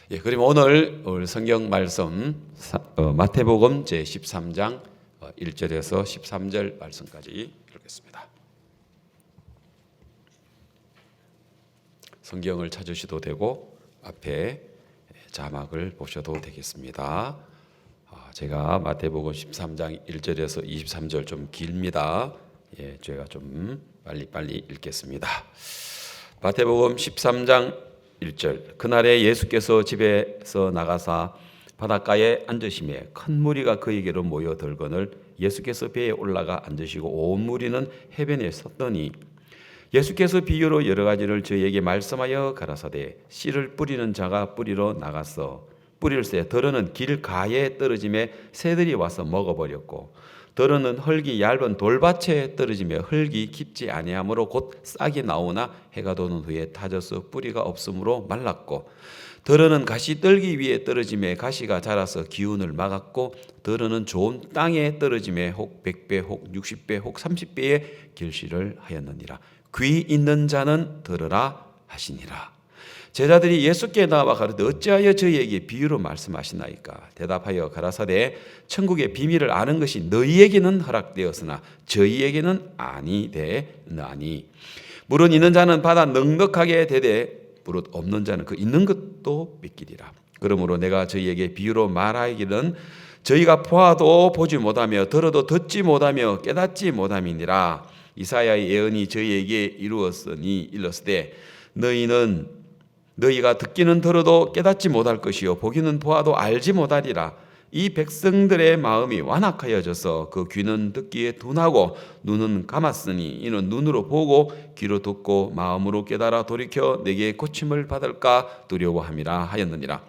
그럼 오늘 성경 말씀 마태복음 제 13장 1절에서 13절 말씀까지 읽겠습니다. 성경을 찾으셔도 되고 앞에 자막을 보셔도 되겠습니다. 제가 마태복음 13장 1절에서 23절 좀 길입니다. 제가 좀 빨리 읽겠습니다. 마태복음 13장 1절. 그날에 예수께서 집에서 나가사 바닷가에 앉으시매 큰 무리가 그에게로 모여들거늘 예수께서 배에 올라가 앉으시고 온 무리는 해변에 섰더니 예수께서 비유로 여러 가지를 저희에게 말씀하여 가라사대 씨를 뿌리는 자가 뿌리러 나갔어 뿌릴새 더러는 길가에 떨어지매 새들이 와서 먹어버렸고 더러는 흙이 얇은 돌밭에 떨어지며 흙이 깊지 아니하므로 곧 싹이 나오나 해가 도는 후에 타져서 뿌리가 없으므로 말랐고 더러는 가시떨기 위에 떨어지며 가시가 자라서 기운을 막았고 더러는 좋은 땅에 떨어지며 혹 100배 혹 60배 혹 30배의 결실을 하였느니라. 귀 있는 자는 들으라 하시니라. 제자들이 예수께 나와 가로되 어찌하여 저희에게 비유로 말씀하시나이까? 대답하여 가라사대 천국의 비밀을 아는 것이 너희에게는 허락되었으나 저희에게는 아니되나니 물은 있는 자는 받아 넉넉하게 되되 무릇 없는 자는 그 있는 것도 뺏기리라. 그러므로 내가 저희에게 비유로 말하기는 저희가 보아도 보지 못하며 들어도 듣지 못하며 깨닫지 못함이니라. 이사야의 예언이 저희에게 이루었으니 일렀으되 너희가 듣기는 들어도 깨닫지 못할 것이요 보기는 보아도 알지 못하리라. 이 백성들의 마음이 완악하여져서 그 귀는 듣기에 둔하고 눈은 감았으니 이는 눈으로 보고 귀로 듣고 마음으로 깨달아 돌이켜 내게 고침을 받을까 두려워함이라 하였느니라.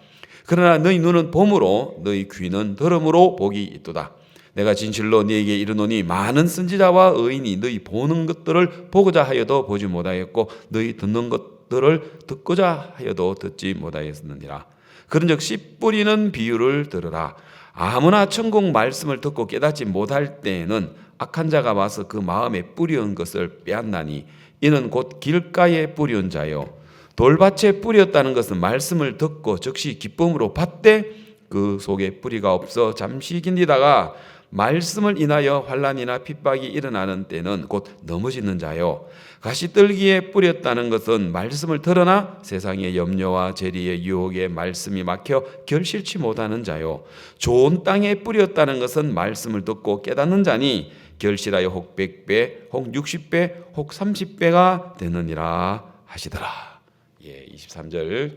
그러나 너희 눈은 봄으로 너희 귀는 들음으로 복이 있도다. 내가 진실로 너희에게 이르노니 많은 선지자와 의인이 너희 보는 것들을 보고자 하여도 보지 못하였고 너희 듣는 것들을 듣고자 하여도 듣지 못하였느니라. 그런즉 씨 뿌리는 비유를 들으라. 아무나 천국 말씀을 듣고 깨닫지 못할 때에는 악한 자가 와서 그 마음에 뿌리온 것을 빼앗나니 이는 곧 길가에 뿌리온 자요 돌밭에 뿌렸다는 것은 말씀을 듣고 즉시 기쁨으로 받되 그 속에 뿌리가 없어 잠시 견디다가 말씀을 인하여 환난이나 핍박이 일어나는 때는 곧 넘어지는 자요 가시떨기에 뿌렸다는 것은 말씀을 들으나 세상의 염려와 재리의 유혹에 말씀이 막혀 결실치 못하는 자요 좋은 땅에 뿌렸다는 것은 말씀을 듣고 깨닫는 자니 결실하여 혹 100배 혹 60배 혹 30배가 되느니라 하시더라. 23절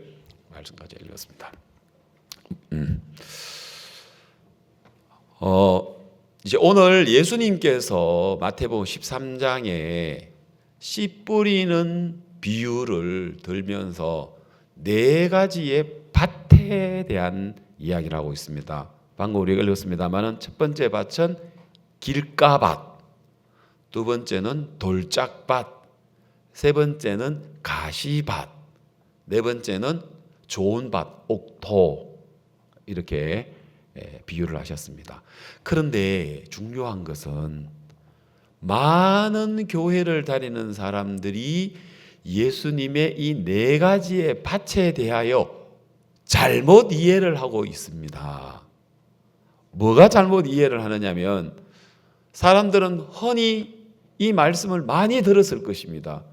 말씀까지 읽었습니다. 이제 오늘 예수님께서 마태복음 13장에 씨 뿌리는 비유를 들면서 네 가지의 밭에 대한 이야기를 하고 있습니다. 방금 우리가 읽었습니다만 첫 번째 밭은 길가밭, 두 번째는 돌짝밭, 세 번째는 가시밭, 네 번째는 좋은 밭, 옥토 이렇게 비유를 하셨습니다. 그런데 중요한 것은 많은 교회를 다니는 사람들이 예수님의 이 네 가지의 밭에 대하여 잘못 이해를 하고 있습니다. 뭐가 잘못 이해를 하느냐면 사람들은 흔히 이 말씀을 많이 들었을 것입니다.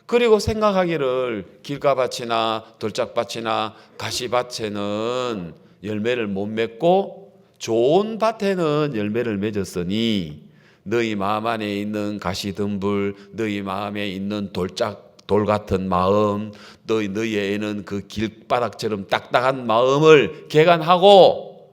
그리고 생각하기를 길가밭이나 돌짝밭이나 가시밭에는 열매를 못 맺고 좋은 밭에는 열매를 맺었으니 너희 마음 안에 있는 가시덤불, 너희 마음에 있는 돌 같은 마음, 너희에는 그 길바닥처럼 딱딱한 마음을 개간하고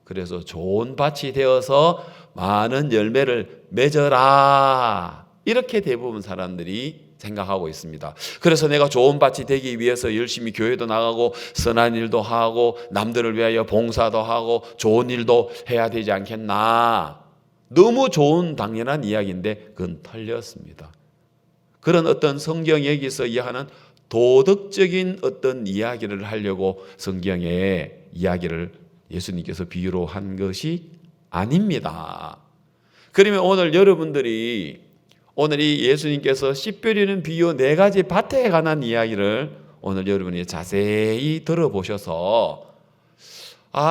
그래서 좋은 밭이 되어서 많은 열매를 맺어라. 이렇게 대부분 사람들이 생각하고 있습니다. 그래서 내가 좋은 밭이 되기 위해서 열심히 교회도 나가고 선한 일도 하고 남들을 위하여 봉사도 하고 좋은 일도 해야 되지 않겠나. 너무 좋은 당연한 이야기인데 그건 틀렸습니다. 그런 어떤 성경이 여기서 이야기하는 도덕적인 어떤 이야기를 하려고 성경에 이야기를 예수님께서 비유로 한 것이 아닙니다. 그러면 오늘 여러분들이 오늘 이 예수님께서 씨 뿌리는 비유 네 가지 밭에 관한 이야기를 오늘 여러분이 자세히 들어보셔서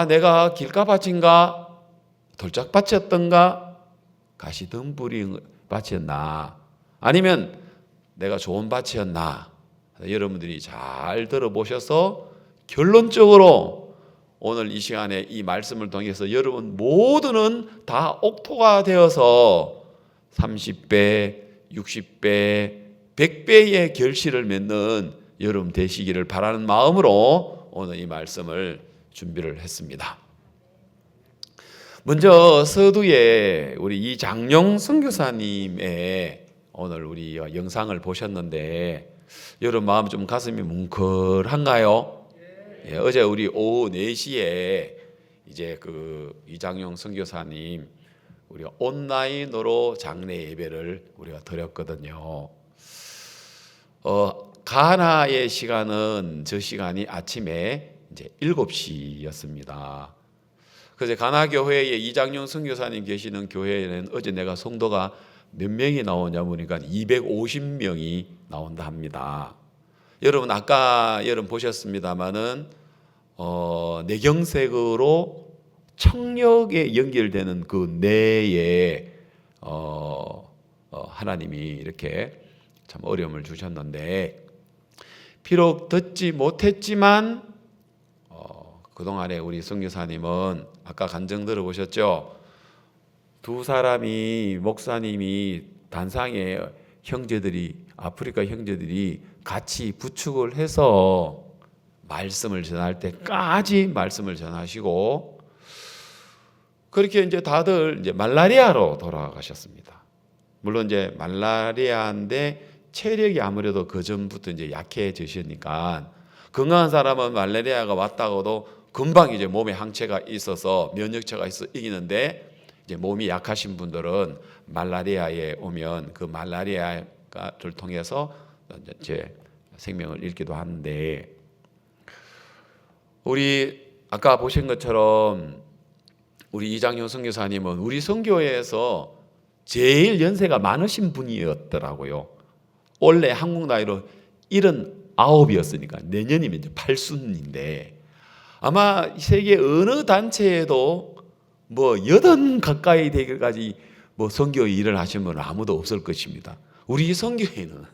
내가 길가밭인가 돌짝밭이었던가 가시덤불이 밭이었나 아니면 내가 좋은 밭이었나 여러분들이 잘 들어보셔서 결론적으로 오늘 이 시간에 이 말씀을 통해서 여러분 모두는 다 옥토가 되어서 30배, 60배, 100배의 결실을 맺는 여러분 되시기를 바라는 마음으로 오늘 이 말씀을 준비를 했습니다. 먼저 서두에 우리 이장용 선교사님의 오늘 우리 영상을 보셨는데 여러분 마음 좀 가슴이 뭉클한가요? 예, 어제 우리 오후 4시에 이제 그 이장용 선교사님 우리가 온라인으로 장례 예배를 우리가 드렸거든요. 가나의 시간은 저 시간이 아침에 이제 7시였습니다. 그래서 가나 교회에 이장용 선교사님 계시는 교회에는 어제 내가 성도가 몇 명이 나오냐 보니까 250명이 나온다 합니다. 여러분 아까 여러분 보셨습니다마는 내경색으로 청력에 연결되는 그 뇌에 하나님이 이렇게 참 어려움을 주셨는데 비록 듣지 못했지만 그동안에 우리 선교사님은 아까 간증 들어보셨죠? 두 사람이 목사님이 단상에 형제들이 아프리카 형제들이 같이 부축을 해서 말씀을 전할 때까지 말씀을 전하시고 그렇게 이제 다들 이제 말라리아로 돌아가셨습니다. 물론 이제 말라리아인데 체력이 아무래도 그 전부터 이제 약해지시니까 건강한 사람은 말라리아가 왔다고도 금방 이제 몸에 항체가 있어서 면역체가 있어 이기는데 이제 몸이 약하신 분들은 말라리아에 오면 그 말라리아를 통해서 이제 생명을 잃기도 하는데 우리 아까 보신 것처럼 우리 이장용 선교사님은 우리 선교회에서 제일 연세가 많으신 분이었더라고요. 원래 한국 나이로 79이었으니까 내년이면 이제 80인데 아마 세계 어느 단체에도 뭐 80 가까이 되기까지 뭐 선교 일을 하신 분은 아무도 없을 것입니다. 우리 선교회는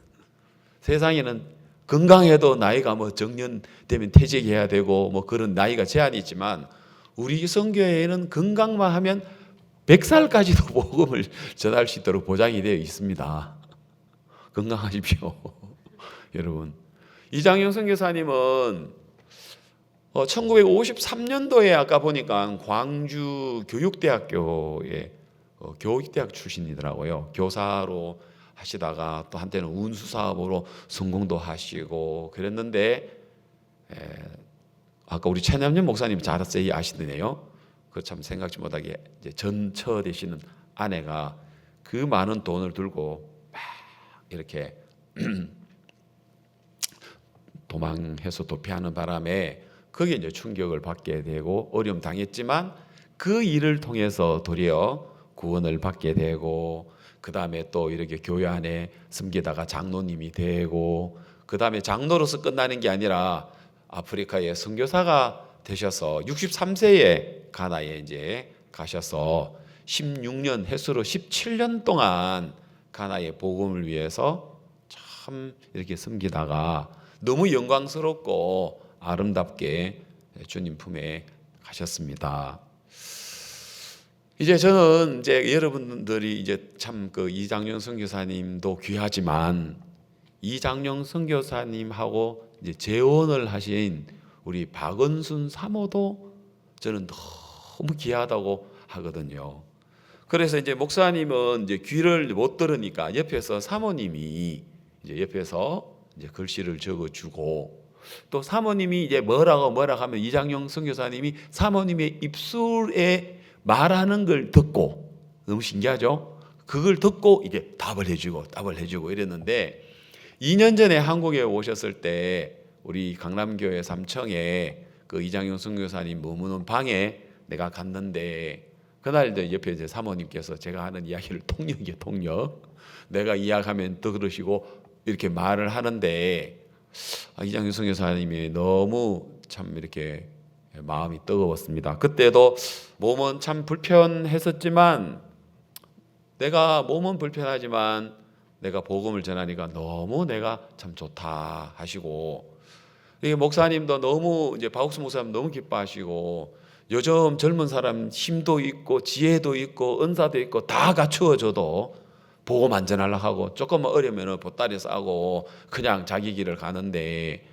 세상에는 건강해도 나이가 뭐 정년 되면 퇴직해야 되고 뭐 그런 나이가 제한이 있지만 우리 선교회에는 건강만 하면 100살까지도 복음을 전할 수 있도록 보장이 되어 있습니다. 건강하십시오. 여러분 이장용 선교사님은 1953년도에 아까 보니까 광주 교육대학교의 교육대학 출신이더라고요. 교사로 하시다가 또 한때는 운수사업으로 성공도 하시고 그랬는데 아까 우리 최남년 목사님 자세히 아시더네요. 그 참 생각지 못하게 이제 전처 되시는 아내가 그 많은 돈을 들고 막 이렇게 도망해서 도피하는 바람에 거기에 이제 충격을 받게 되고 어려움 당했지만 그 일을 통해서 도리어 구원을 받게 되고 그 다음에 또 이렇게 교회 안에 섬기다가 장로님이 되고 그 다음에 장로로서 끝나는 게 아니라 아프리카의 선교사가 되셔서 63세에 가나에 이제 가셔서 16년 횟수로 17년 동안 가나의 복음을 위해서 참 이렇게 섬기다가 너무 영광스럽고 아름답게 주님 품에 가셨습니다. 이제 저는 이제 여러분들이 이제 참 그 이장용 선교사님도 귀하지만 이장용 선교사님하고 이제 재혼을 하신 우리 박은순 사모도 저는 너무 귀하다고 하거든요. 그래서 이제 목사님은 이제 귀를 못 들으니까 옆에서 사모님이 이제 옆에서 이제 글씨를 적어주고 또 사모님이 이제 뭐라고 하면 이장용 선교사님이 사모님의 입술에 말하는 걸 듣고 너무 신기하죠? 그걸 듣고 이게 답을 해주고 이랬는데 2년 전에 한국에 오셨을 때 우리 강남교회 3층에 그 이장용 선교사님 머무는 방에 내가 갔는데 그날 옆에 이제 사모님께서 제가 하는 이야기를 통역 내가 이야기하면 또 그러시고 이렇게 말을 하는데 이장윤 선교사님이 너무 참 이렇게 마음이 뜨거웠습니다. 그때도 몸은 참 불편했었지만 내가 몸은 불편하지만 내가 복음을 전하니까 너무 내가 참 좋다 하시고, 목사님도 너무 이제 박옥수 목사님 너무 기뻐하시고, 요즘 젊은 사람 힘도 있고 지혜도 있고 은사도 있고 다 갖추어져도 복음 안 전하려고 하고 조금만 어려면 보따리 싸고 그냥 자기 길을 가는데,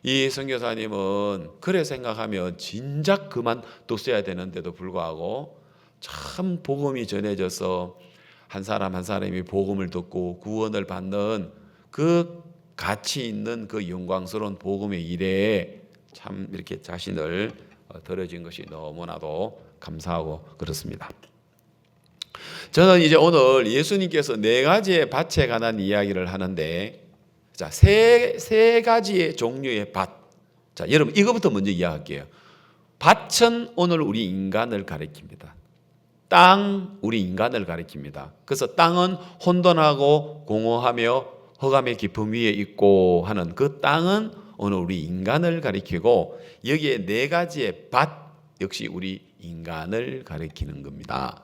이 선교사님은 그래 생각하면 진작 그만뒀어야 되는데도 불구하고 참 복음이 전해져서 한 사람 한 사람이 복음을 듣고 구원을 받는 그 가치 있는 그 영광스러운 복음의 일에 참 이렇게 자신을 드려진 것이 너무나도 감사하고 그렇습니다. 저는 이제 오늘 예수님께서 네 가지의 밭에 관한 이야기를 하는데, 자, 세 가지의 종류의 밭. 자, 여러분 이거부터 먼저 이야기할게요. 밭은 오늘 우리 인간을 가리킵니다. 땅, 우리 인간을 가리킵니다. 그래서 땅은 혼돈하고 공허하며 흑암의 깊음 위에 있고 하는 그 땅은 오늘 우리 인간을 가리키고, 여기에 네 가지의 밭 역시 우리 인간을 가리키는 겁니다.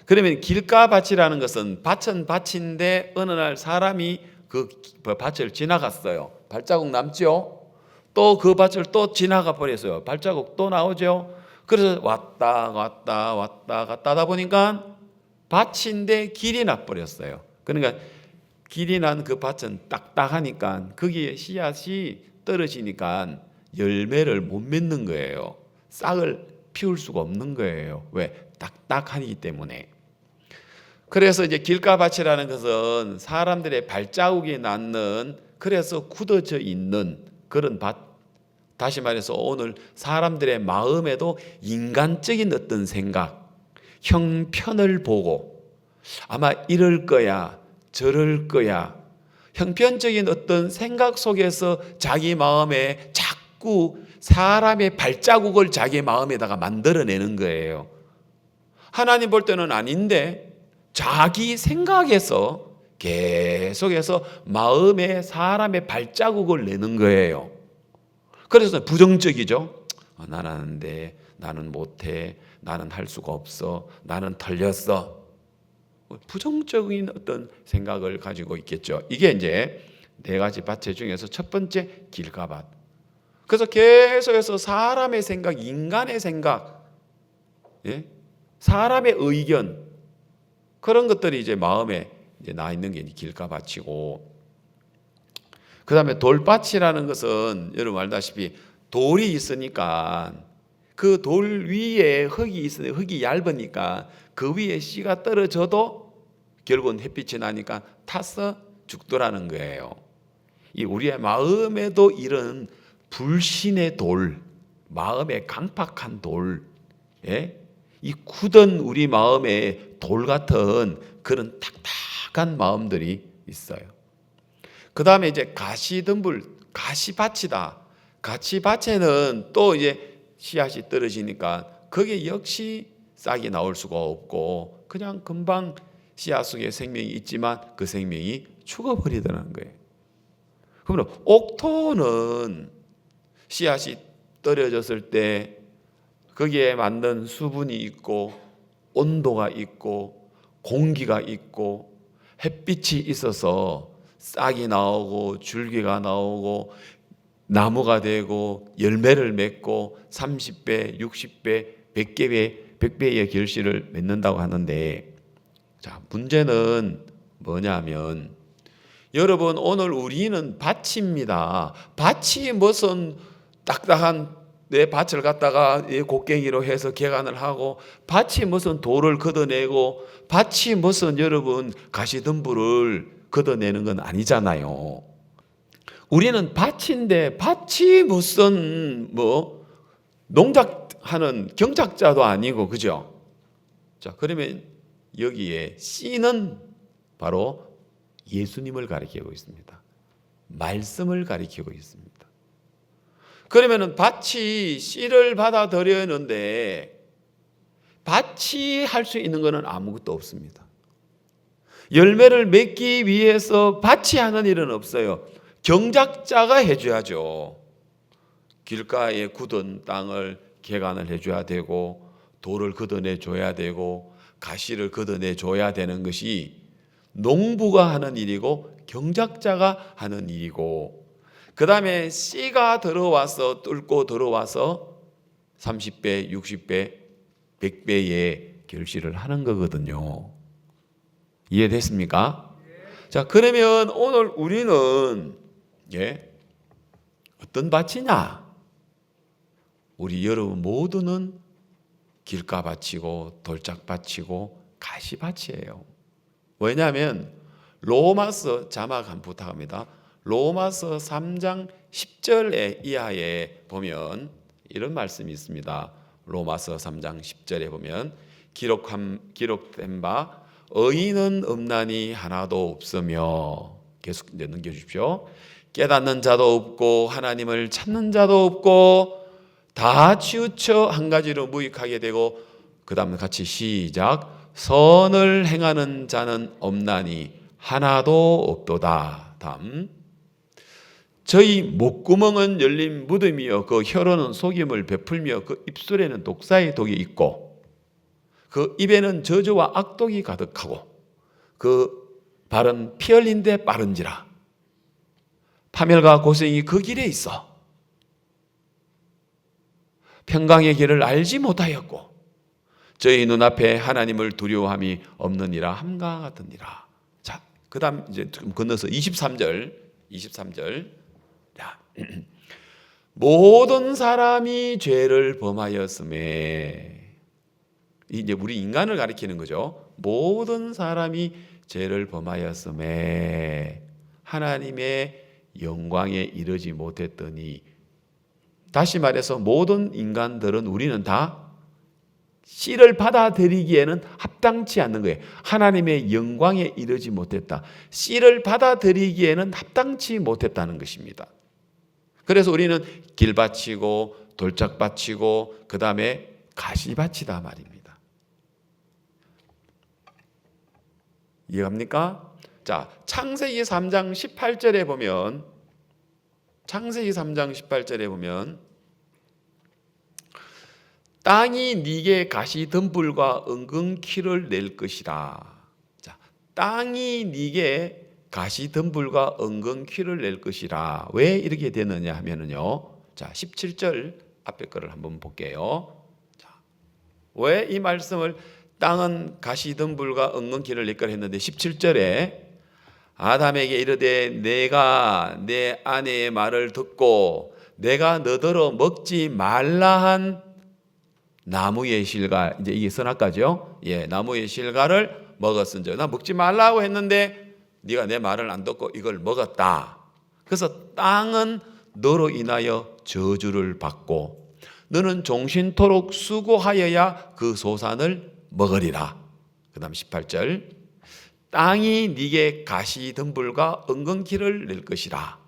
그러면 길가밭이라는 것은 밭은 밭인데 어느 날 사람이 그 밭을 지나갔어요. 발자국 남죠? 또 그 밭을 또 지나가 버렸어요. 발자국 또 나오죠? 그래서 왔다 갔다 하다 보니까 밭인데 길이 나버렸어요. 그러니까 길이 난 그 밭은 딱딱하니까 거기에 씨앗이 떨어지니까 열매를 못 맺는 거예요. 싹을 피울 수가 없는 거예요. 왜? 딱딱하기 때문에. 그래서 이제 길가밭이라는 것은 사람들의 발자국이 남는, 그래서 굳어져 있는 그런 밭. 다시 말해서 오늘 사람들의 마음에도 인간적인 어떤 생각, 형편을 보고 아마 이럴 거야, 저럴 거야, 형편적인 어떤 생각 속에서 자기 마음에 자꾸 사람의 발자국을 자기 마음에다가 만들어내는 거예요. 하나님 볼 때는 아닌데 자기 생각에서 계속해서 마음에 사람의 발자국을 내는 거예요. 그래서 부정적이죠. 나는 안 돼, 나는 못해, 나는 할 수가 없어, 나는 털렸어. 부정적인 어떤 생각을 가지고 있겠죠. 이게 이제 네 가지 밭 중에서 첫 번째 길가밭. 그래서 계속해서 사람의 생각, 인간의 생각, 사람의 의견, 그런 것들이 이제 마음에 이제 나 있는 게 길가밭이고, 그 다음에 돌밭이라는 것은 여러분 알다시피 돌이 있으니까 그 돌 위에 흙이 있으니 흙이 얇으니까 그 위에 씨가 떨어져도 결국은 햇빛이 나니까 타서 죽더라는 거예요. 이 우리의 마음에도 이런 불신의 돌, 마음의 강팍한 돌, 이 굳은 우리 마음에 돌 같은 그런 딱딱한 마음들이 있어요. 그 다음에 이제 가시덤불, 가시밭이다. 가시밭에는 또 이제 씨앗이 떨어지니까 거기에 역시 싹이 나올 수가 없고 그냥 금방 씨앗 속에 생명이 있지만 그 생명이 죽어버리더라는 거예요. 그러면 옥토는 씨앗이 떨어졌을 때 거기에 맞는 수분이 있고 온도가 있고 공기가 있고 햇빛이 있어서 싹이 나오고 줄기가 나오고 나무가 되고 열매를 맺고 30배, 60배, 100배의 결실을 맺는다고 하는데, 자, 문제는 뭐냐면 여러분 오늘 우리는 밭입니다. 밭이 무슨 딱딱한 내 밭을 갖다가 곡괭이로 해서 개간을 하고, 밭이 무슨 돌을 걷어내고, 밭이 무슨 여러분 가시덤불을 걷어내는 건 아니잖아요. 우리는 밭인데 밭이 무슨 뭐 농작하는 경작자도 아니고, 그죠? 자, 그러면 여기에 씨는 바로 예수님을 가리키고 있습니다. 말씀을 가리키고 있습니다. 그러면은 밭이 씨를 받아들였는데 밭이 할 수 있는 것은 아무것도 없습니다. 열매를 맺기 위해서 밭이 하는 일은 없어요. 경작자가 해줘야죠. 길가에 굳은 땅을 개간을 해줘야 되고, 돌을 걷어내 줘야 되고, 가시를 걷어내 줘야 되는 것이 농부가 하는 일이고 경작자가 하는 일이고, 그 다음에 씨가 들어와서 뚫고 들어와서 30배, 60배, 100배의 결실을 하는 거거든요. 이해됐습니까? 자, 그러면 오늘 우리는 어떤 밭이냐? 우리 여러분 모두는 길가밭이고 돌짝밭이고 가시밭이에요. 왜냐하면 로마서, 자막 한 부탁합니다. 로마서 3장 10절 이하에 보면 이런 말씀이 있습니다. 로마서 3장 10절에 보면 기록된 바 의인은 없나니 하나도 없으며, 계속 이제 넘겨주십시오. 깨닫는 자도 없고 하나님을 찾는 자도 없고 다 치우쳐 한 가지로 무익하게 되고, 그 다음 같이 시작. 선을 행하는 자는 없나니 하나도 없도다. 다음. 저희 목구멍은 열린 무덤이요 그 혀로는 속임을 베풀며 그 입술에는 독사의 독이 있고 그 입에는 저주와 악독이 가득하고 그 발은 피 흘린 데 빠른지라. 파멸과 고생이 그 길에 있어 평강의 길을 알지 못하였고 저희 눈앞에 하나님을 두려워함이 없느니라 함과 같으니라. 자, 그 다음 이제 좀 건너서 23절. 자, 모든 사람이 죄를 범하였음에, 이제 우리 인간을 가리키는 거죠. 모든 사람이 죄를 범하였음에 하나님의 영광에 이르지 못했더니, 다시 말해서 모든 인간들은, 우리는 다 씨를 받아들이기에는 합당치 않는 거예요. 하나님의 영광에 이르지 못했다. 씨를 받아들이기에는 합당치 못했다는 것입니다. 그래서 우리는 길밭이고 돌짝밭이고 그 다음에 가시밭이다 말입니다. 이해갑니까? 자, 창세기 3장 18절에 보면, 땅이 네게 가시 덤불과 은근 키를 낼 것이라. 자, 땅이 네게 가시 덤불과 은근 키를 낼 것이라. 왜 이렇게 되느냐 하면은요. 자, 17절 앞에 거를 한번 볼게요. 자, 왜 이 말씀을 땅은 가시 덤불과 은근 키를 낼 거라 했는데 17절에 아담에게 이르되 내가 내 아내의 말을 듣고 내가 너더러 먹지 말라 한 나무의 실과, 이제 이게 선악과죠. 나무의 실과를 먹었은즉, 나 먹지 말라고 했는데 네가 내 말을 안 듣고 이걸 먹었다. 그래서 땅은 너로 인하여 저주를 받고 너는 종신토록 수고하여야 그 소산을 먹으리라. 그 다음 18절. 땅이 네게 가시 덤불과 은근키를 낼 것이라.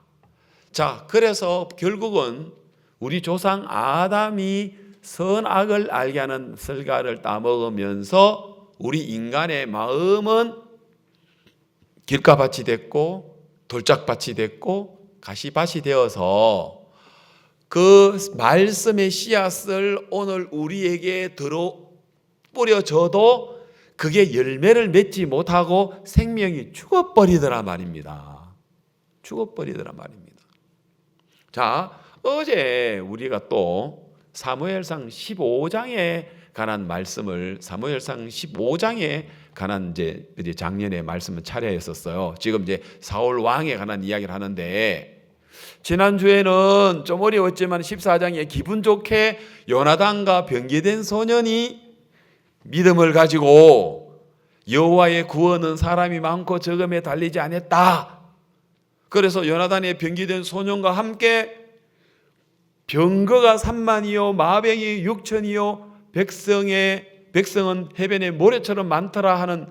자, 그래서 결국은 우리 조상 아담이 선악을 알게 하는 설과를 따먹으면서 우리 인간의 마음은 길가밭이 됐고 돌짝밭이 됐고 가시밭이 되어서 그 말씀의 씨앗을 오늘 우리에게 뿌려져도 그게 열매를 맺지 못하고 생명이 죽어버리더라 말입니다. 자, 어제 우리가 또 사무엘상 15장에 관한 말씀을, 사무엘상 15장에 관한 이제 작년에 말씀을 차려했었어요. 지금 이제 사울 왕에 관한 이야기를 하는데, 지난주에는 좀 어려웠지만 14장에 기분 좋게 요나단과 변개된 소년이 믿음을 가지고 여호와의 구원은 사람이 많고 적음에 달리지 않았다. 그래서 요나단의 변개된 소년과 함께 병거가 3만이요 마병이 6천이요 백성은 해변의 모래처럼 많더라 하는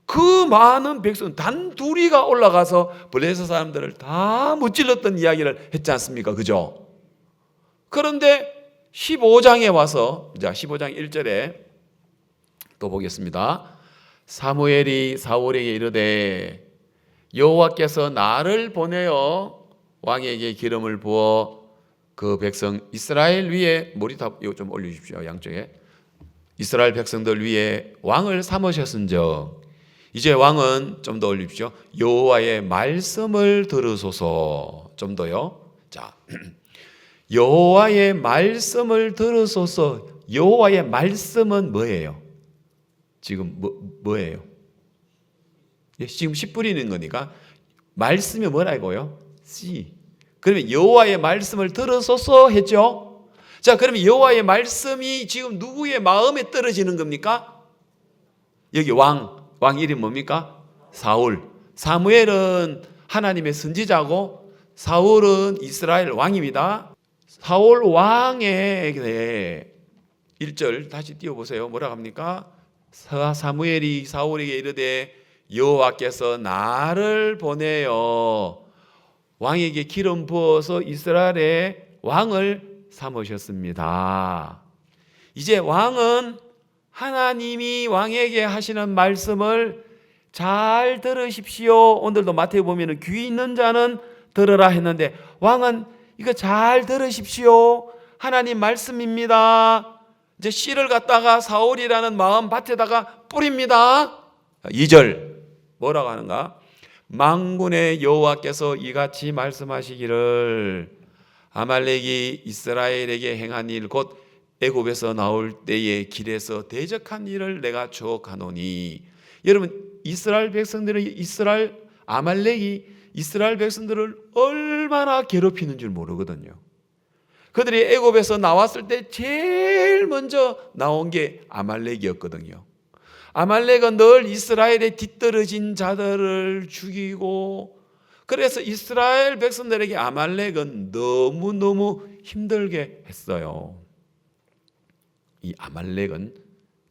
그 많은 백성 단 둘이가 올라가서 블레셋 사람들을 다 무찔렀던 이야기를 했지 않습니까? 그죠? 그런데 15장에 와서, 자 15장 1절에 또 보겠습니다. 사무엘이 사울에게 이르되 여호와께서 나를 보내어 왕에게 기름을 부어 그 백성 이스라엘 위에 머리탑 이거 좀 올려주십시오. 양쪽에 이스라엘 백성들 위에 왕을 삼으셨은즉 이제 왕은 좀 더 올립시오. 여호와의 말씀을 들으소서. 좀 더요. 자, 여호와의 말씀을 들으소서. 여호와의 말씀은 뭐예요? 지금 뭐예요? 지금 씨 뿌리는 거니까 말씀이 뭐라고요? 씨. 그러면 여호와의 말씀을 들으소서 했죠. 자, 그러면 여호와의 말씀이 지금 누구의 마음에 떨어지는 겁니까? 여기 왕 이름 뭡니까? 사울. 사무엘은 하나님의 선지자고 사울은 이스라엘 왕입니다. 사울 왕에 대해 1절 다시 띄워보세요. 뭐라고 합니까? 사무엘이 사울에게 이르되 여호와께서 나를 보내어 왕에게 기름 부어서 이스라엘의 왕을 삼으셨습니다. 이제 왕은 하나님이 왕에게 하시는 말씀을 잘 들으십시오. 오늘도 마태에 보면 귀 있는 자는 들으라 했는데 왕은 이거 잘 들으십시오. 하나님 말씀입니다. 이제 씨를 갖다가 사울이라는 마음 밭에다가 뿌립니다. 2절 뭐라고 하는가? 만군의 여호와께서 이같이 말씀하시기를 아말렉이 이스라엘에게 행한 일 곧 애굽에서 나올 때에 길에서 대적한 일을 내가 추억하노니. 여러분 이스라엘 백성들은 아말렉이 이스라엘 백성들을 얼마나 괴롭히는 줄 모르거든요. 그들이 애굽에서 나왔을 때 제일 먼저 나온 게 아말렉이었거든요. 아말렉은 늘 이스라엘의 뒤떨어진 자들을 죽이고, 그래서 이스라엘 백성들에게 아말렉은 너무너무 힘들게 했어요. 이 아말렉은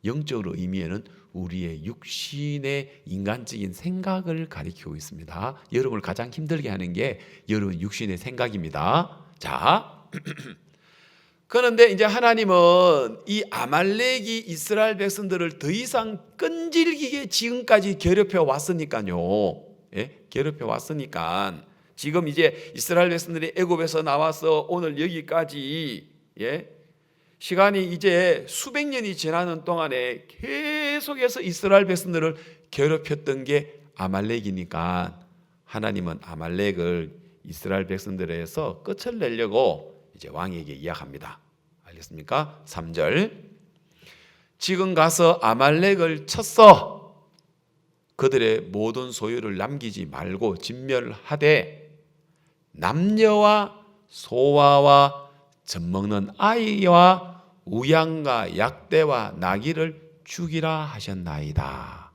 영적으로 의미에는 우리의 육신의 인간적인 생각을 가리키고 있습니다. 여러분을 가장 힘들게 하는 게 여러분 육신의 생각입니다. 자, 그런데 이제 하나님은 이 아말렉이 이스라엘 백성들을 더 이상 끈질기게 지금까지 괴롭혀 왔으니까요. 예? 괴롭혀 왔으니까 지금 이제 이스라엘 백성들이 애굽에서 나와서 오늘 여기까지 시간이 이제 수백 년이 지나는 동안에 계속해서 이스라엘 백성들을 괴롭혔던 게 아말렉이니까 하나님은 아말렉을 이스라엘 백성들에서 끝을 내려고 이제 왕에게 이야기합니다. 알겠습니까? 3절 지금 가서 아말렉을 쳤어. 그들의 모든 소유를 남기지 말고 진멸하되 남녀와 소아와 젖먹는 아이와 우양과 약대와 나귀를 죽이라 하셨나이다.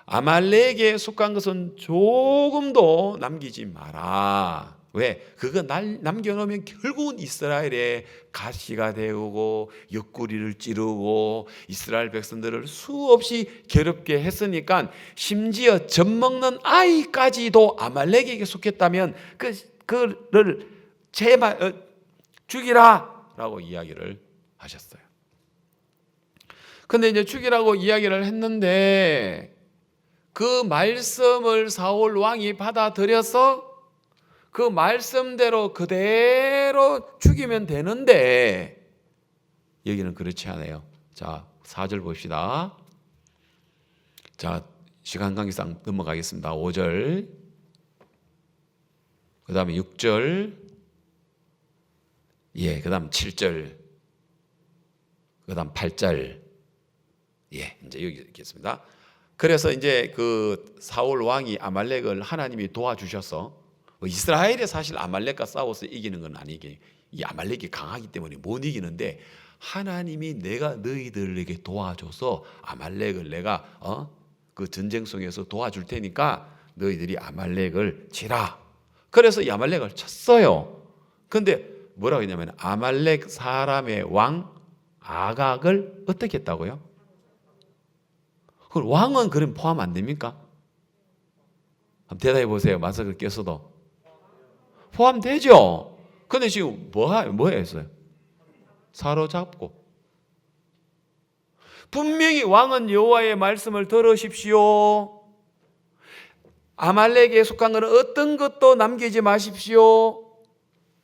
아말렉에 속한 것은 조금도 남기지 마라. 왜? 그거 남겨놓으면 결국은 이스라엘의 가시가 되고 옆구리를 찌르고 이스라엘 백성들을 수없이 괴롭게 했으니까 심지어 젖먹는 아이까지도 아말렉에게 속했다면 그를 죽이라 라고 이야기를 하셨어요. 근데 이제 죽이라고 이야기를 했는데 그 말씀을 사울 왕이 받아들여서 그 말씀대로 그대로 죽이면 되는데 여기는 그렇지 않아요. 자, 4절 봅시다. 자, 시간 관계상 넘어가겠습니다. 5절, 그 다음에 6절, 그 다음 7절, 그 다음 8절, 이제 여기 있겠습니다. 그래서 이제 그 사울 왕이 아말렉을 하나님이 도와주셔서 이스라엘이 사실 아말렉과 싸워서 이기는 건 아니게 이 아말렉이 강하기 때문에 못 이기는데 하나님이 내가 너희들에게 도와줘서 아말렉을 내가 그 전쟁 속에서 도와줄 테니까 너희들이 아말렉을 치라. 그래서 이 아말렉을 쳤어요. 근데 뭐라고 했냐면 아말렉 사람의 왕 아각을 어떻게 했다고요? 그럼 왕은 그럼 포함 안 됩니까? 한번 대답해 보세요. 마스크를 꼈어도 포함되죠. 근데 지금 뭐 했어요? 사로잡고. 분명히 왕은 여호와의 말씀을 들으십시오. 아말렉에 속한 것은 어떤 것도 남기지 마십시오.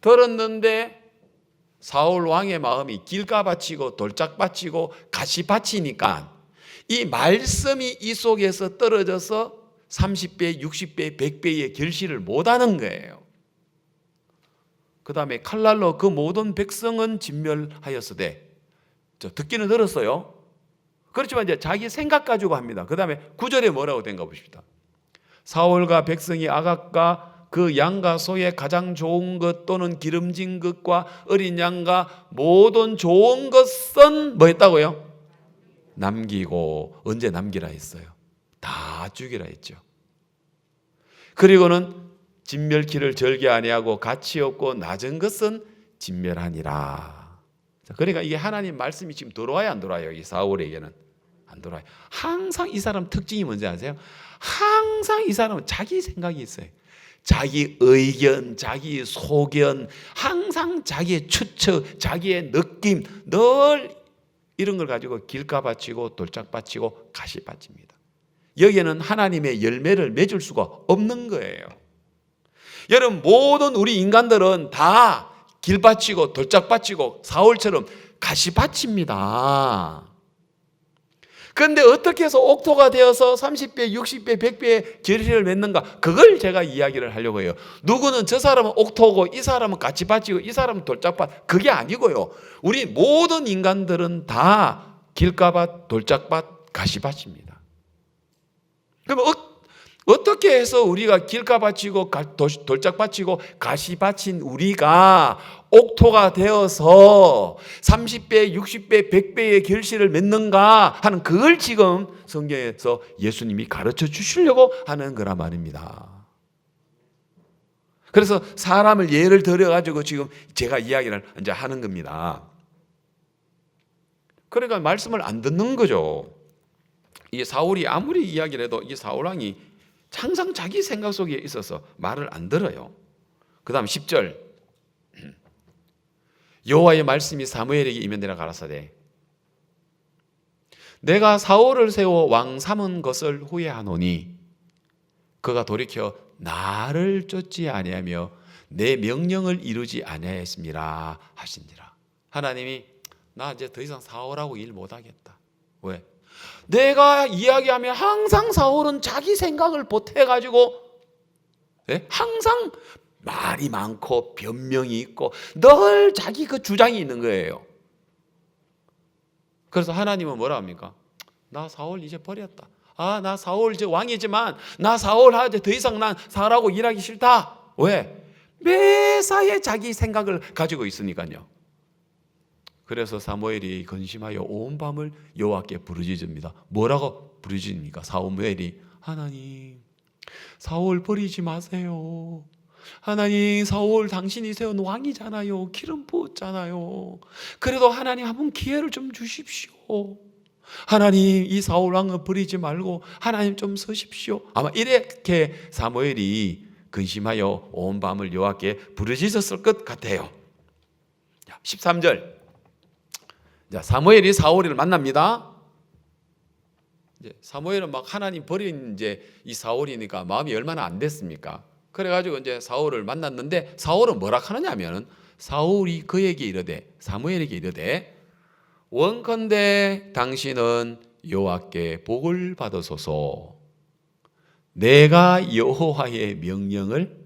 들었는데 사울 왕의 마음이 길가바치고 돌짝바치고 가시바치니까 이 말씀이 이 속에서 떨어져서 30배, 60배, 100배의 결실을 못하는 거예요. 그 다음에 칼날로 그 모든 백성은 진멸하였으되, 듣기는 들었어요. 그렇지만 이제 자기 생각 가지고 합니다. 그 다음에 9절에 뭐라고 된가 보십시다. 사울과 백성이 아각과 그 양과 소의 가장 좋은 것 또는 기름진 것과 어린 양과 모든 좋은 것은 뭐 했다고요? 남기고. 언제 남기라 했어요? 다 죽이라 했죠. 그리고는 진멸키를 절개 아니하고 가치 없고 낮은 것은 진멸하니라. 그러니까 이게 하나님 말씀이 지금 들어와요, 안 들어와요? 이 사울에게는 안 들어와요. 항상 이 사람 특징이 뭔지 아세요? 항상 이 사람은 자기 생각이 있어요. 자기 의견, 자기 소견, 항상 자기의 추측, 자기의 느낌, 늘 이런 걸 가지고 길가바치고 돌짝바치고 가시바칩니다. 여기에는 하나님의 열매를 맺을 수가 없는 거예요. 여러분, 모든 우리 인간들은 다 길바치고 돌짝바치고 사울처럼 가시바칩니다. 그런데 어떻게 해서 옥토가 되어서 30배, 60배, 100배의 결실을 맺는가? 그걸 제가 이야기를 하려고 해요. 누구는 저 사람은 옥토고 이 사람은 가시바치고 이 사람은 돌짝밭, 그게 아니고요. 우리 모든 인간들은 다 길가밭, 돌짝밭, 가시밭입니다. 그럼 어떻게 해서 우리가 길가밭이고 돌짝밭이고 가시밭인 우리가 옥토가 되어서 30배, 60배, 100배의 결실을 맺는가 하는 그걸 지금 성경에서 예수님이 가르쳐 주시려고 하는 거란 말입니다. 그래서 사람을 예를 들어가지고 지금 제가 이야기를 이제 하는 겁니다. 그러니까 말씀을 안 듣는 거죠. 이 사울이 아무리 이야기를 해도 이 사울왕이 항상 자기 생각 속에 있어서 말을 안 들어요. 그 다음 10절, 여호와의 말씀이 사무엘에게 임하니라 가라사대 내가 사울을 세워 왕 삼은 것을 후회하노니 그가 돌이켜 나를 쫓지 아니하며 내 명령을 이루지 아니하였습니다 하시니라. 하나님이 나 이제 더 이상 사울하고 일 못하겠다. 왜? 내가 이야기하면 항상 사울은 자기 생각을 보태가지고 항상 말이 많고 변명이 있고 늘 자기 그 주장이 있는 거예요. 그래서 하나님은 뭐라 합니까? 나 사울 이제 버렸다. 나 사울 이제 왕이지만 나 사울 하지 더 이상 난 사울하고 일하기 싫다. 왜? 매사에 자기 생각을 가지고 있으니까요. 그래서 사무엘이 근심하여 온 밤을 여호와께 부르짖습니다. 뭐라고 부르짖습니까? 사무엘이 하나님 사울 버리지 마세요. 하나님 사울 당신이 세운 왕이잖아요. 기름 부었잖아요. 그래도 하나님 한번 기회를 좀 주십시오. 하나님 이 사울 왕을 버리지 말고 하나님 좀 서십시오. 아마 이렇게 사무엘이 근심하여 온 밤을 여호와께 부르짖었을 것 같아요. 13절 사무엘이 사울을 만납니다. 사무엘은 막 하나님 버린 이제 이 사울이니까 마음이 얼마나 안 됐습니까? 그래가지고 이제 사울을 만났는데 사울은 뭐라 하느냐면 사울이 그에게 이르되 사무엘에게 이르되 원컨대 당신은 여호와께 복을 받으소서. 내가 여호와의 명령을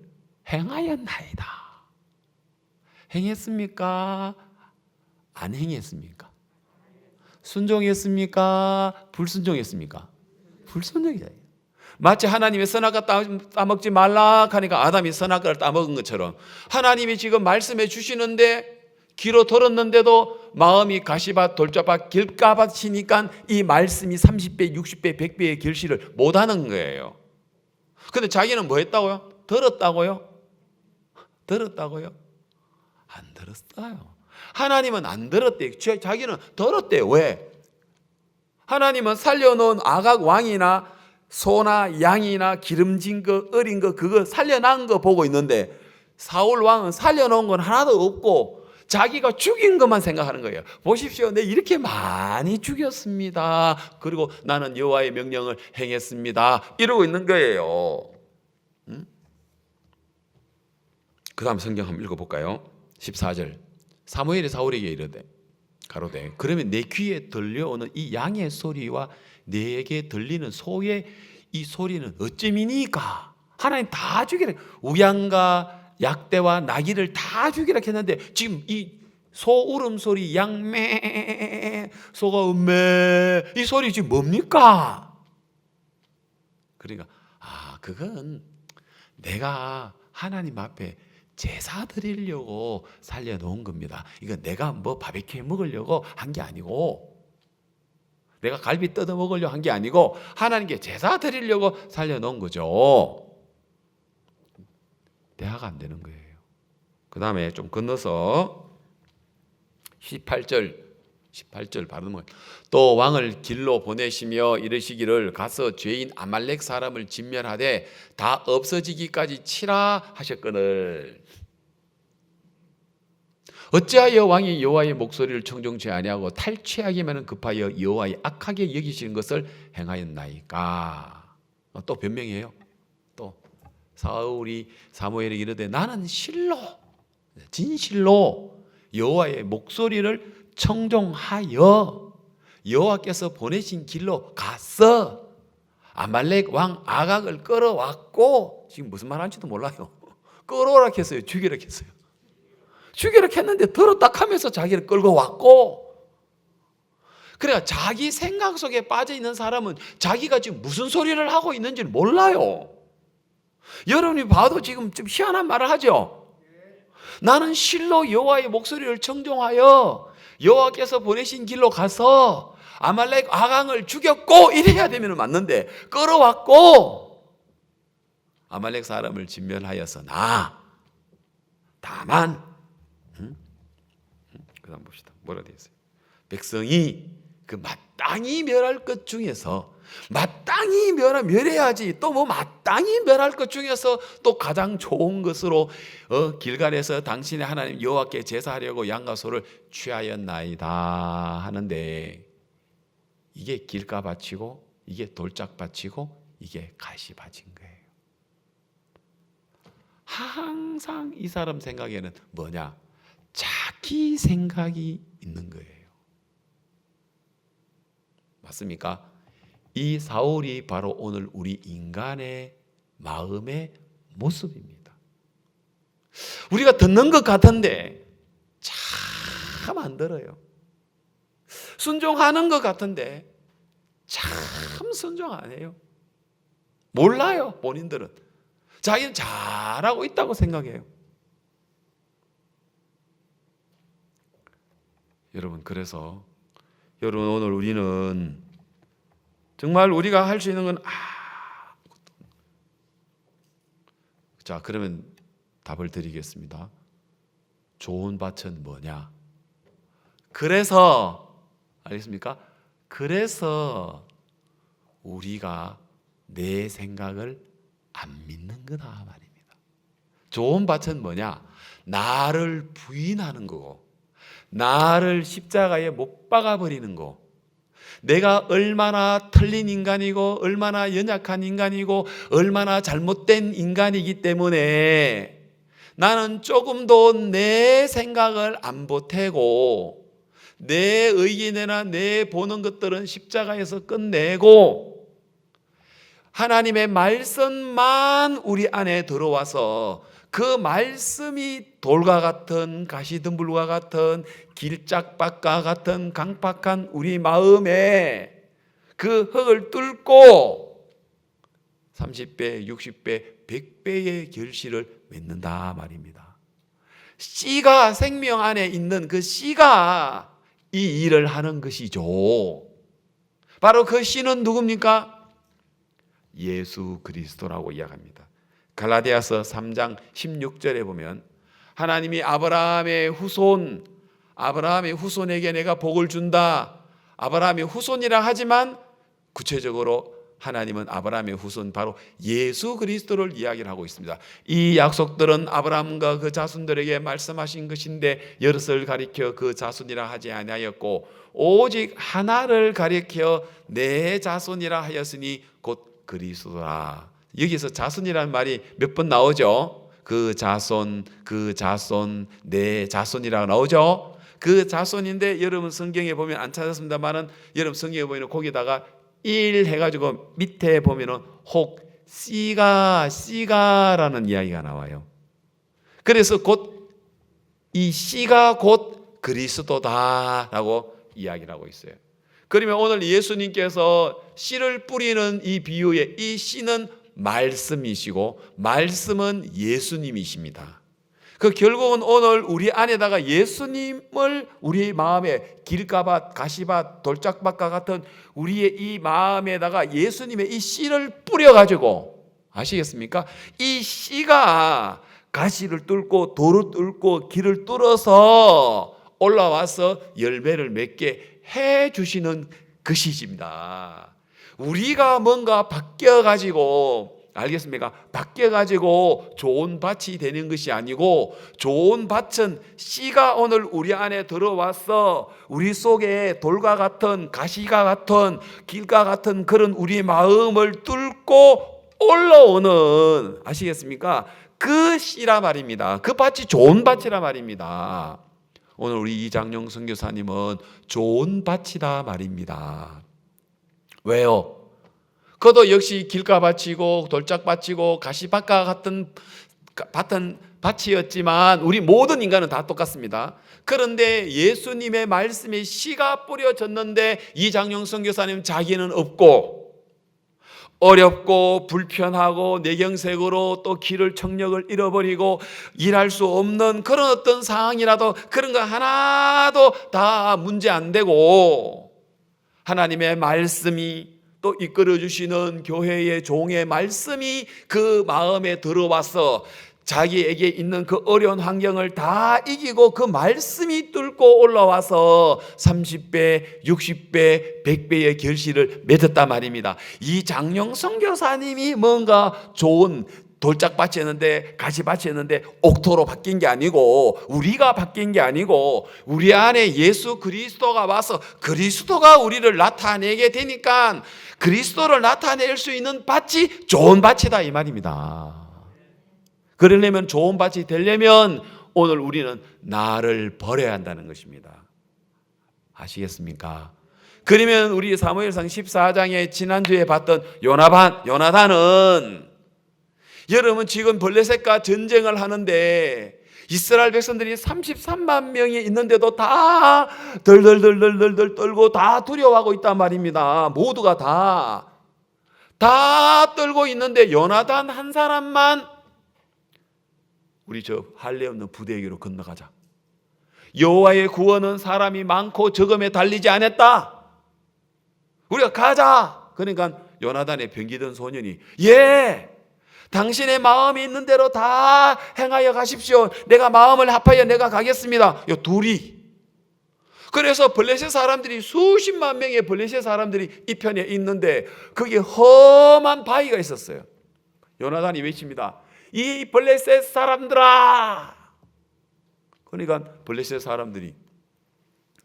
행하였나이다. 행했습니까? 안 행했습니까? 순종했습니까? 불순종했습니까? 불순종이다. 마치 하나님이 선악과 따먹지 말라 하니까 아담이 선악과를 따먹은 것처럼 하나님이 지금 말씀해 주시는데 귀로 들었는데도 마음이 가시밭 돌짝밭 길가밭이니까 이 말씀이 30배 60배 100배의 결실을 못하는 거예요. 근데 자기는 뭐 했다고요? 들었다고요? 들었다고요? 안 들었어요. 하나님은 안 들었대요. 자기는 들었대요. 왜? 하나님은 살려놓은 아각 왕이나 소나 양이나 기름진 거 어린 거 그거 살려놓은 거 보고 있는데 사울 왕은 살려놓은 건 하나도 없고 자기가 죽인 것만 생각하는 거예요. 보십시오. 내 이렇게 많이 죽였습니다. 그리고 나는 여호와의 명령을 행했습니다. 이러고 있는 거예요. 그 다음 성경 한번 읽어볼까요? 14절. 사무엘이 사울에게 이르되 가로되 그러면 내 귀에 들려오는 이 양의 소리와 내게 들리는 소의 이 소리는 어찌미니까? 하나님 다 죽이라. 우양과 약대와 나귀를 다 죽이라 했는데 지금 이 소 울음소리, 양매, 소가 음매, 이 소리 지금 뭡니까? 그러니까 그건 내가 하나님 앞에 제사 드리려고 살려놓은 겁니다. 이건 내가 뭐 바베큐 먹으려고 한 게 아니고, 내가 갈비 뜯어 먹으려고 한 게 아니고 하나님께 제사 드리려고 살려놓은 거죠. 대화가 안 되는 거예요. 그 다음에 좀 건너서 18절 바로 넘어가요. 또 왕을 길로 보내시며 이르시기를 가서 죄인 아말렉 사람을 진멸하되 다 없어지기까지 치라 하셨거늘 어찌하여 왕이 여호와의 목소리를 청종치 아니하고 탈취하기만은 급하여 여호와의 악하게 여기시는 것을 행하였나이까? 또 변명이에요. 또 사무엘이 이르되 나는 실로 진실로 여호와의 목소리를 청종하여 여호와께서 보내신 길로 갔어. 아말렉 왕 아각을 끌어왔고, 지금 무슨 말하는지도 몰라요. 끌어오라 했어요? 죽이라 했어요? 죽이라 했는데 들었다 하면서 자기를 끌고 왔고, 그러니까 자기 생각 속에 빠져 있는 사람은 자기가 지금 무슨 소리를 하고 있는지를 몰라요. 여러분이 봐도 지금 좀 희한한 말을 하죠. 나는 실로 여호와의 목소리를 청종하여 여호와께서 보내신 길로 가서 아말렉 아강을 죽였고 이래야 되면 맞는데 끌어왔고 아말렉 사람을 진멸하였으나 다만 그 다음 봅시다. 뭐라 되어 있어요? 백성이 그 마땅히 멸할 것 중에서 마땅히 멸해야지 또 뭐 마땅히 멸할 것 중에서 또 가장 좋은 것으로 길갈에서 당신의 하나님 여호와께 제사하려고 양과 소를 취하였나이다 하는데 이게 길가밭이고 이게 돌짝밭이고 이게 가시밭인 거예요. 항상 이 사람 생각에는 뭐냐? 자기 생각이 있는 거예요. 맞습니까? 이 사울이 바로 오늘 우리 인간의 마음의 모습입니다. 우리가 듣는 것 같은데 참 안 들어요. 순종하는 것 같은데 참 순종 안 해요. 몰라요. 본인들은 자기는 잘하고 있다고 생각해요. 여러분, 그래서 여러분 오늘 우리는 정말 우리가 할 수 있는 건 자, 그러면 답을 드리겠습니다. 좋은 밭은 뭐냐? 그래서 알겠습니까? 그래서 우리가 내 생각을 안 믿는 거다 말입니다. 좋은 밭은 뭐냐? 나를 부인하는 거고 나를 십자가에 못 박아 버리는 거. 내가 얼마나 틀린 인간이고 얼마나 연약한 인간이고 얼마나 잘못된 인간이기 때문에 나는 조금도 내 생각을 안 보태고 내 의견이나 내 보는 것들은 십자가에서 끝내고 하나님의 말씀만 우리 안에 들어와서 그 말씀이 돌과 같은 가시덤불과 같은 길짝밭과 같은 강팍한 우리 마음에 그 흙을 뚫고 30배, 60배, 100배의 결실을 맺는다 말입니다. 씨가 생명 안에 있는 그 씨가 이 일을 하는 것이죠. 바로 그 씨는 누굽니까? 예수 그리스도라고 이야기합니다. 갈라디아서 3장 16절에 보면 하나님이 아브라함의 후손에게 내가 복을 준다. 아브라함의 후손이라 하지만 구체적으로 하나님은 아브라함의 후손 바로 예수 그리스도를 이야기를 하고 있습니다. 이 약속들은 아브라함과 그 자손들에게 말씀하신 것인데 여럿을 가리켜 그 자손이라 하지 아니하였고 오직 하나를 가리켜 내 자손이라 하였으니 곧 그리스도라. 여기서 자손이라는 말이 몇 번 나오죠? 그 자손, 내 자손이라고 나오죠? 그 자손인데 여러분 성경에 보면 안 찾았습니다만은 여러분 성경에 보면 거기다가 1 해가지고 밑에 보면은 혹 씨가라는 이야기가 나와요. 그래서 곧 이 씨가 곧 그리스도다라고 이야기를 하고 있어요. 그러면 오늘 예수님께서 씨를 뿌리는 이 비유에 이 씨는 말씀이시고 말씀은 예수님이십니다. 그 결국은 오늘 우리 안에다가 예수님을 우리 마음에 길가밭, 가시밭, 돌짝밭과 같은 우리의 이 마음에다가 예수님의 이 씨를 뿌려가지고, 아시겠습니까? 이 씨가 가시를 뚫고 돌을 뚫고 길을 뚫어서 올라와서 열매를 맺게 해주시는 그 씨입니다. 우리가 뭔가 바뀌어가지고, 알겠습니까? 바뀌어가지고 좋은 밭이 되는 것이 아니고, 좋은 밭은 씨가 오늘 우리 안에 들어와서 우리 속에 돌과 같은, 가시가 같은, 길과 같은 그런 우리의 마음을 뚫고 올라오는, 아시겠습니까? 그 씨라 말입니다. 그 밭이 좋은 밭이라 말입니다. 오늘 우리 이장용 선교사님은 좋은 밭이다 말입니다. 왜요? 그도 역시 길가밭이고 돌짝밭이고 가시밭과 같은 밭이었지만 우리 모든 인간은 다 똑같습니다. 그런데 예수님의 말씀에 씨가 뿌려졌는데 이장용 선교사님 자기는 없고 어렵고 불편하고 내경색으로 또 길을 청력을 잃어버리고 일할 수 없는 그런 어떤 상황이라도 그런 거 하나도 다 문제 안 되고 하나님의 말씀이 또 이끌어 주시는 교회의 종의 말씀이 그 마음에 들어와서 자기에게 있는 그 어려운 환경을 다 이기고 그 말씀이 뚫고 올라와서 30배, 60배, 100배의 결실을 맺었단 말입니다. 이 장영 선교사님이 뭔가 좋은 돌짝밭이었는데 가시밭이었는데 옥토로 바뀐 게 아니고 우리가 바뀐 게 아니고 우리 안에 예수 그리스도가 와서 그리스도가 우리를 나타내게 되니까 그리스도를 나타낼 수 있는 밭이 좋은 밭이다 이 말입니다. 그러려면 좋은 밭이 되려면 오늘 우리는 나를 버려야 한다는 것입니다. 아시겠습니까? 그러면 우리 사무엘상 14장에 지난주에 봤던 요나단은 여러분 지금 블레셋과 전쟁을 하는데 이스라엘 백성들이 33만 명이 있는데도 다 덜덜덜덜덜 떨고 다 두려워하고 있단 말입니다. 모두가 다 떨고 있는데 요나단 한 사람만 우리 저 할례 없는 부대에게로 건너가자. 여호와의 구원은 사람이 많고 적음에 달리지 않았다. 우리가 가자. 그러니까 요나단의 병기던 소년이 당신의 마음이 있는 대로 다 행하여 가십시오. 내가 마음을 합하여 내가 가겠습니다. 요 둘이. 그래서 블레셋 사람들이 수십만 명의 블레셋 사람들이 이 편에 있는데 거기에 험한 바위가 있었어요. 요나단이 외칩니다. 이 블레셋 사람들아. 그러니까 블레셋 사람들이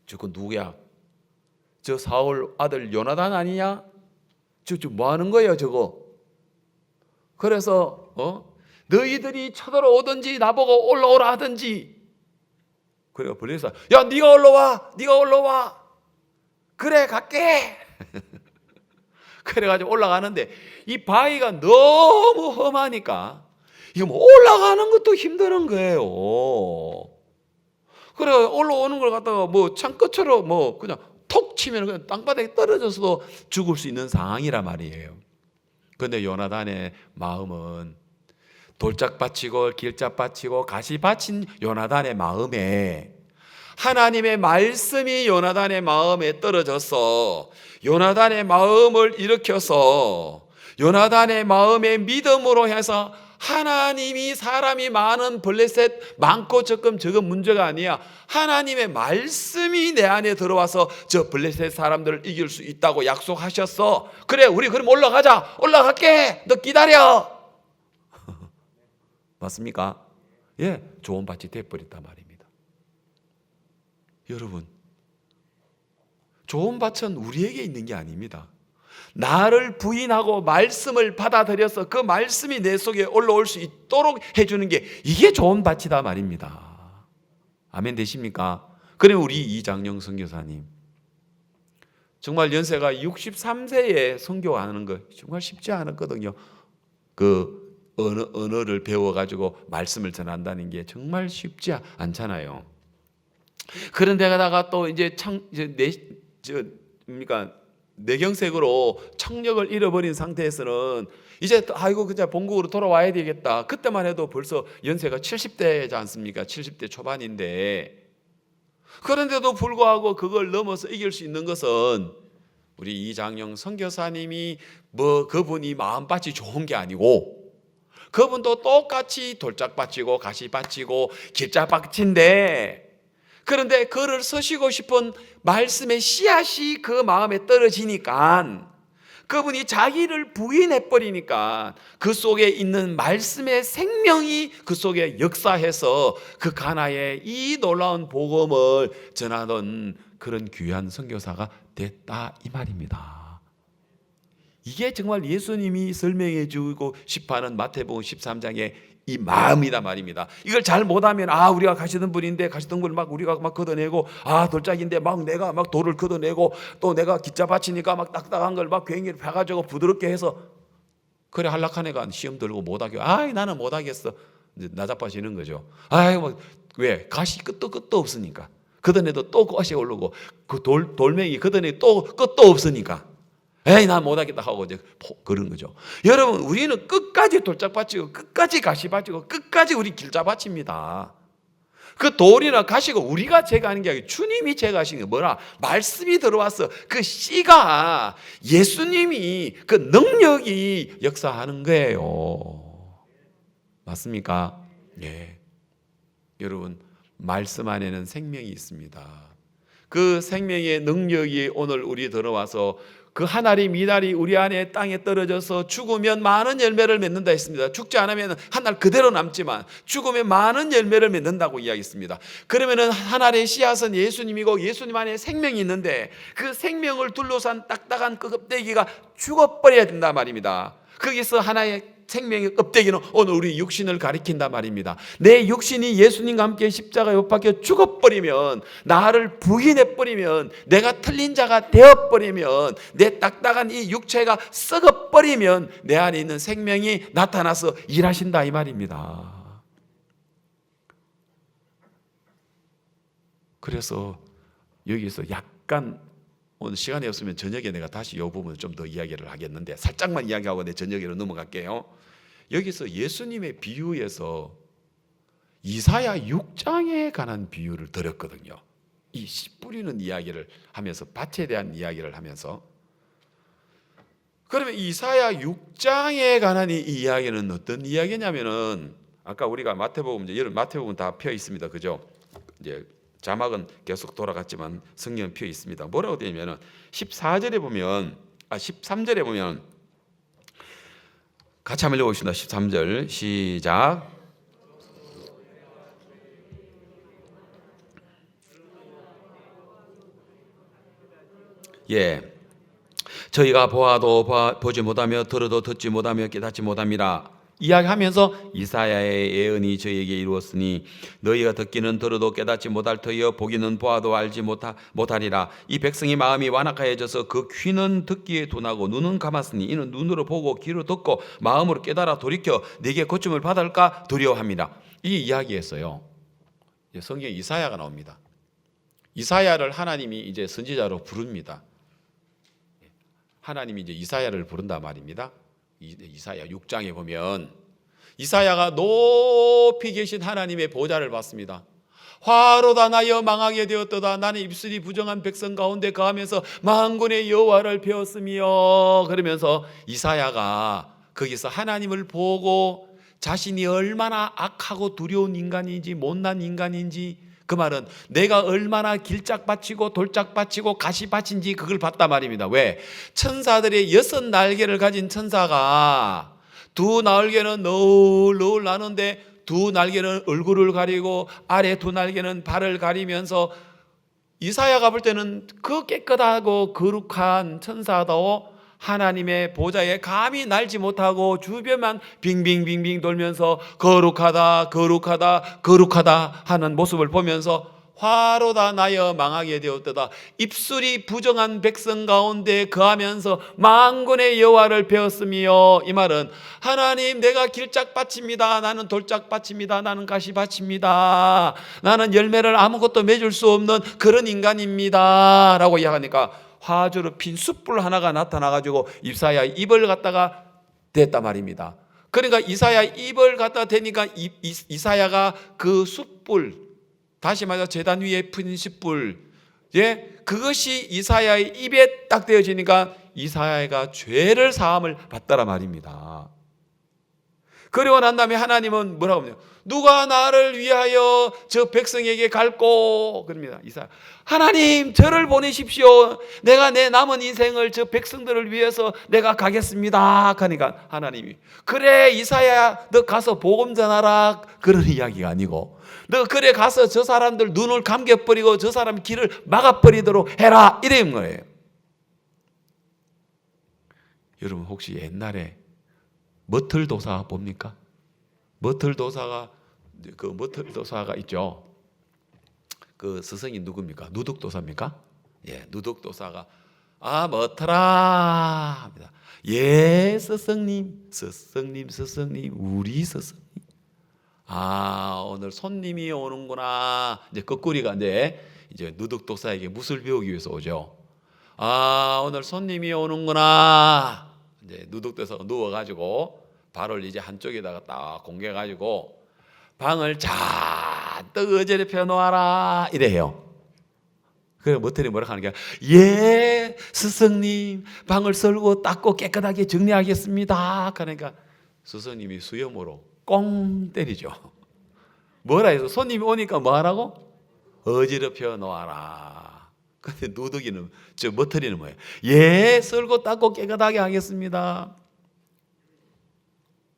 저거 누구야? 저 사울 아들 요나단 아니냐? 저 뭐 하는 거예요 저거? 그래서 너희들이 쳐들어오든지 나보고 올라오라 하든지. 그래가 블레셋 야 네가 올라와. 그래 갈게. 그래가지고 올라가는데 이 바위가 너무 험하니까 이거 뭐 올라가는 것도 힘든 거예요. 그래 올라오는 걸 갖다가 뭐 창끝으로 뭐 그냥 톡 치면 그냥 땅바닥에 떨어져서도 죽을 수 있는 상황이란 말이에요. 그런데 요나단의 마음은 돌짝밭이고 길짝밭이고 가시밭인 요나단의 마음에 하나님의 말씀이 요나단의 마음에 떨어져서 요나단의 마음을 일으켜서 요나단의 마음의 믿음으로 해서 하나님이 사람이 많은 블레셋 많고 적금 문제가 아니야. 하나님의 말씀이 내 안에 들어와서 저 블레셋 사람들을 이길 수 있다고 약속하셨어. 그래 우리 그럼 올라가자. 올라갈게. 너 기다려. 맞습니까? 예, 좋은 밭이 돼버렸단 말입니다. 여러분 좋은 밭은 우리에게 있는 게 아닙니다. 나를 부인하고 말씀을 받아들여서 그 말씀이 내 속에 올라올 수 있도록 해주는 게 이게 좋은 밭이다 말입니다. 아멘 되십니까? 그러면 우리 이장영 선교사님 정말 연세가 63세에 선교하는 거 정말 쉽지 않았거든요. 그 언어를 배워가지고 말씀을 전한다는 게 정말 쉽지 않잖아요. 그런데다가 또 이제 뇌경색으로 청력을 잃어버린 상태에서는 이제 아이고 그냥 본국으로 돌아와야 되겠다. 그때만 해도 벌써 연세가 70대지 않습니까? 70대 초반인데 그런데도 불구하고 그걸 넘어서 이길 수 있는 것은 우리 이장영 선교사님이 그분이 마음밭이 좋은 게 아니고 그분도 똑같이 돌짝밭이고 가시밭이고 길짝밭인데 그런데 그를 서시고 싶은 말씀의 씨앗이 그 마음에 떨어지니까 그분이 자기를 부인해버리니까 그 속에 있는 말씀의 생명이 그 속에 역사해서 그 가나에 이 놀라운 복음을 전하던 그런 귀한 선교사가 됐다 이 말입니다. 이게 정말 예수님이 설명해 주고 싶어하는 마태복음 13장의 이 마음이다 말입니다. 이걸 잘 못하면 우리가 가시던 분인데 가시던 분을 막 우리가 막 걷어내고 돌짝인데 막 내가 막 돌을 걷어내고 또 내가 기짜밭이니까 막 딱딱한 걸 막 괜히 파가지고 부드럽게 해서 그래 한락한 애가 시험 들고 못하게 나는 못하겠어 이제 나자빠지는 거죠. 왜 가시 끝도 없으니까 걷어내도 또 것이 오르고 그 돌멩이 걷어내도 또 끝도 없으니까 난 못하겠다 하고 이제 그런 거죠. 여러분 우리는 끝까지 돌짝밭이고 끝까지 가시밭이고 끝까지 우리 길자밭입니다. 그 돌이나 가시고 우리가 제거하는 게 아니고 주님이 제거하시는 게 뭐라? 말씀이 들어와서 그 씨가 예수님이 그 능력이 역사하는 거예요. 맞습니까? 예. 여러분 말씀 안에는 생명이 있습니다. 그 생명의 능력이 오늘 우리 들어와서 그 한 알이 미달이 우리 안에 땅에 떨어져서 죽으면 많은 열매를 맺는다 했습니다. 죽지 않으면 한 알 그대로 남지만 죽으면 많은 열매를 맺는다고 이야기했습니다. 그러면은 한 알의 씨앗은 예수님이고 예수님 안에 생명이 있는데 그 생명을 둘러싼 딱딱한 그 껍데기가 죽어버려야 된단 말입니다. 거기서 하나의 생명의 껍데기는 오늘 우리 육신을 가리킨다 말입니다. 내 육신이 예수님과 함께 십자가에 못 박혀 죽어버리면 나를 부인해버리면 내가 틀린 자가 되어버리면 내 딱딱한 이 육체가 썩어버리면 내 안에 있는 생명이 나타나서 일하신다 이 말입니다. 그래서 여기서 약간 오늘 시간이 없으면 저녁에 내가 다시 이 부분을 좀 더 이야기를 하겠는데 살짝만 이야기하고 내 저녁으로 넘어갈게요. 여기서 예수님의 비유에서 이사야 6장에 관한 비유를 드렸거든요. 이 씨 뿌리는 이야기를 하면서 밭에 대한 이야기를 하면서 그러면 이사야 6장에 관한 이 이야기는 어떤 이야기냐면은 아까 우리가 마태복음 여러분 마태복음 다 펴 있습니다. 그죠? 이제 자막은 계속 돌아갔지만 성경은 펴 있습니다. 뭐라고 되어 있냐면 14절에 보면 13절에 보면 같이 한번 읽어보겠습니다. 13절 시작. 예, 저희가 보아도 보지 못하며 들어도 듣지 못하며 깨닫지 못함이라 이야기하면서 이사야의 예언이 저에게 이루었으니 너희가 듣기는 들어도 깨닫지 못할 터이요 보기는 보아도 알지 못하리라. 이 백성의 마음이 완악하여져서 그 귀는 듣기에 둔하고 눈은 감았으니 이는 눈으로 보고 귀로 듣고 마음으로 깨달아 돌이켜 내게 고침을 받을까 두려워합니다. 이 이야기에서요 성경 이사야가 나옵니다. 이사야를 하나님이 이제 선지자로 부릅니다. 하나님이 이제 이사야를 부른다 말입니다. 이사야 6장에 보면 이사야가 높이 계신 하나님의 보좌를 봤습니다. 화로다 나여 망하게 되었도다. 나는 입술이 부정한 백성 가운데 거하면서 만군의 여호와를 배웠으며 그러면서 이사야가 거기서 하나님을 보고 자신이 얼마나 악하고 두려운 인간인지 못난 인간인지 그 말은 내가 얼마나 길짝밭이고 돌짝밭이고 가시밭인지 그걸 봤단 말입니다. 왜? 천사들의 6날개를 가진 천사가 두 날개는 너울 나는데 두 날개는 얼굴을 가리고 아래 두 날개는 발을 가리면서 이사야가 볼 때는 그 깨끗하고 거룩한 천사도 하나님의 보좌에 감히 날지 못하고 주변만 빙빙빙빙 돌면서 거룩하다 거룩하다 거룩하다 하는 모습을 보면서 화로다 나여 망하게 되었도다. 입술이 부정한 백성 가운데 거하면서 만군의 여호와를 배웠으며, 이 말은 하나님 내가 길짝밭입니다, 나는 돌짝밭입니다, 나는 가시밭입니다, 나는 열매를 아무것도 맺을 수 없는 그런 인간입니다 라고 이야기하니까 화주로 핀 숯불 하나가 나타나가지고 이사야 입을 갖다가 댔단 말입니다. 그러니까 이사야 입을 갖다 대니까 이사야가 그 숯불, 다시 말해서 제단 위에 핀 숯불, 그것이 이사야의 입에 딱 대어지니까 이사야가 죄를 사함을 받더라 말입니다. 그리고 난 다음에 하나님은 뭐라고 하냐, 누가 나를 위하여 저 백성에게 갈고, 그럽니다. 이사야, 하나님 저를 보내십시오. 내가 내 남은 인생을 저 백성들을 위해서 내가 가겠습니다 하니까 하나님이, 그래 이사야 너 가서 복음 전하라, 그런 이야기가 아니고, 너 그래 가서 저 사람들 눈을 감겨버리고 저 사람 길을 막아버리도록 해라, 이런 거예요. 여러분 혹시 옛날에 머틀도사 봅니까? 머틀도사가 있죠. 그 스승이 누굽니까? 누둑도사입니까? 예, 누둑도사가 머틀아 합니다. 예, 스승님, 우리 스승님. 오늘 손님이 오는구나. 이제 거꾸리가 이제 누둑도사에게 무술 배우기 위해서 오죠. 오늘 손님이 오는구나. 이제 누둑도사가 누워가지고 발을 이제 한쪽에다가 딱 공개해가지고 방을 잔뜩 어지럽혀 놓아라 이래요. 그래 머틀이 뭐라 하는 게, 예 스승님 방을 썰고 닦고 깨끗하게 정리하겠습니다. 그러니까 스승님이 수염으로 꽁 때리죠. 뭐라 해서 손님이 오니까 뭐 하라고? 어지럽혀 놓아라. 근데 누더기는, 저 머터리는 뭐예요? 예, 썰고 닦고 깨끗하게 하겠습니다.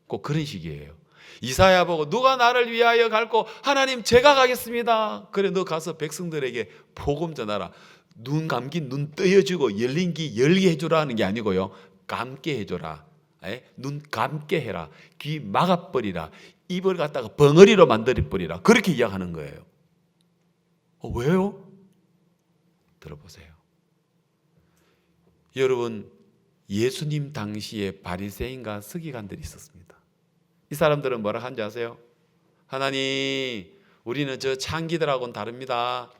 꼭 그런 식이에요. 이사야 보고 누가 나를 위하여 갈고, 하나님 제가 가겠습니다. 그래 너 가서 백성들에게 복음 전하라. 눈 감긴 눈 뜨여주고 열린 귀 열게 해주라는 게 아니고요, 감게 해줘라. 눈 감게 해라. 귀 막아버리라. 입을 갖다가 벙어리로 만들어버리라. 그렇게 이야기하는 거예요. 왜요? 들어보세요. 여러분, 예수님 당시에 바리새인과 서기관들이 있었습니다. 이 사람들은 뭐라 한지 아세요? 하나님, 우리는 저 창기들하고는 다릅니다.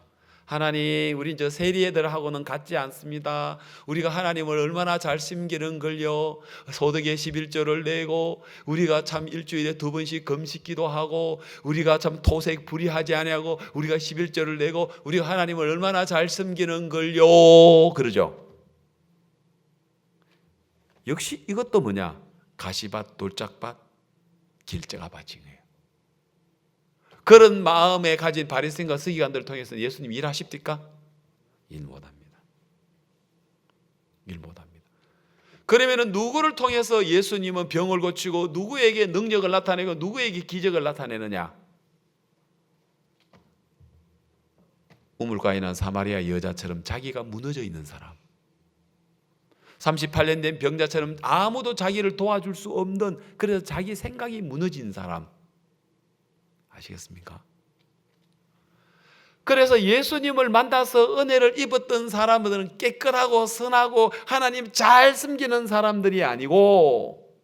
하나님, 우린 저 세리애들하고는 같지 않습니다. 우리가 하나님을 얼마나 잘 섬기는 걸요. 소득의 11조를 내고, 우리가 참 일주일에 2번씩 금식기도 하고, 우리가 참 토색 불의하지 아니하고, 우리가 11조를 내고, 우리가 하나님을 얼마나 잘 섬기는 걸요. 그러죠. 역시 이것도 뭐냐? 가시밭, 돌짝밭, 길자가밭인 거예요. 그런 마음에 가진 바리새인과 서기관들을 통해서 예수님 일하십니까? 일 못합니다. 일 못합니다. 그러면은 누구를 통해서 예수님은 병을 고치고 누구에게 능력을 나타내고 누구에게 기적을 나타내느냐? 우물가에 있는 사마리아 여자처럼 자기가 무너져 있는 사람, 38년 된 병자처럼 아무도 자기를 도와줄 수 없는, 그래서 자기 생각이 무너진 사람, 아시겠습니까? 그래서 예수님을 만나서 은혜를 입었던 사람들은 깨끗하고 선하고 하나님 잘 섬기는 사람들이 아니고,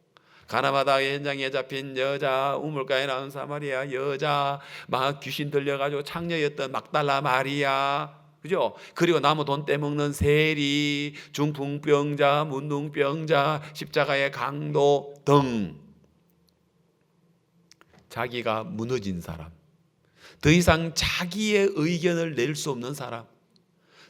가나마다 현장에 잡힌 여자, 우물가에 나온 사마리아 여자, 막 귀신 들려가지고 창녀였던 막달라 마리아, 그죠? 그리고 나무 돈 떼먹는 세리, 중풍병자, 문둥병자, 십자가의 강도 등, 자기가 무너진 사람, 더 이상 자기의 의견을 낼 수 없는 사람,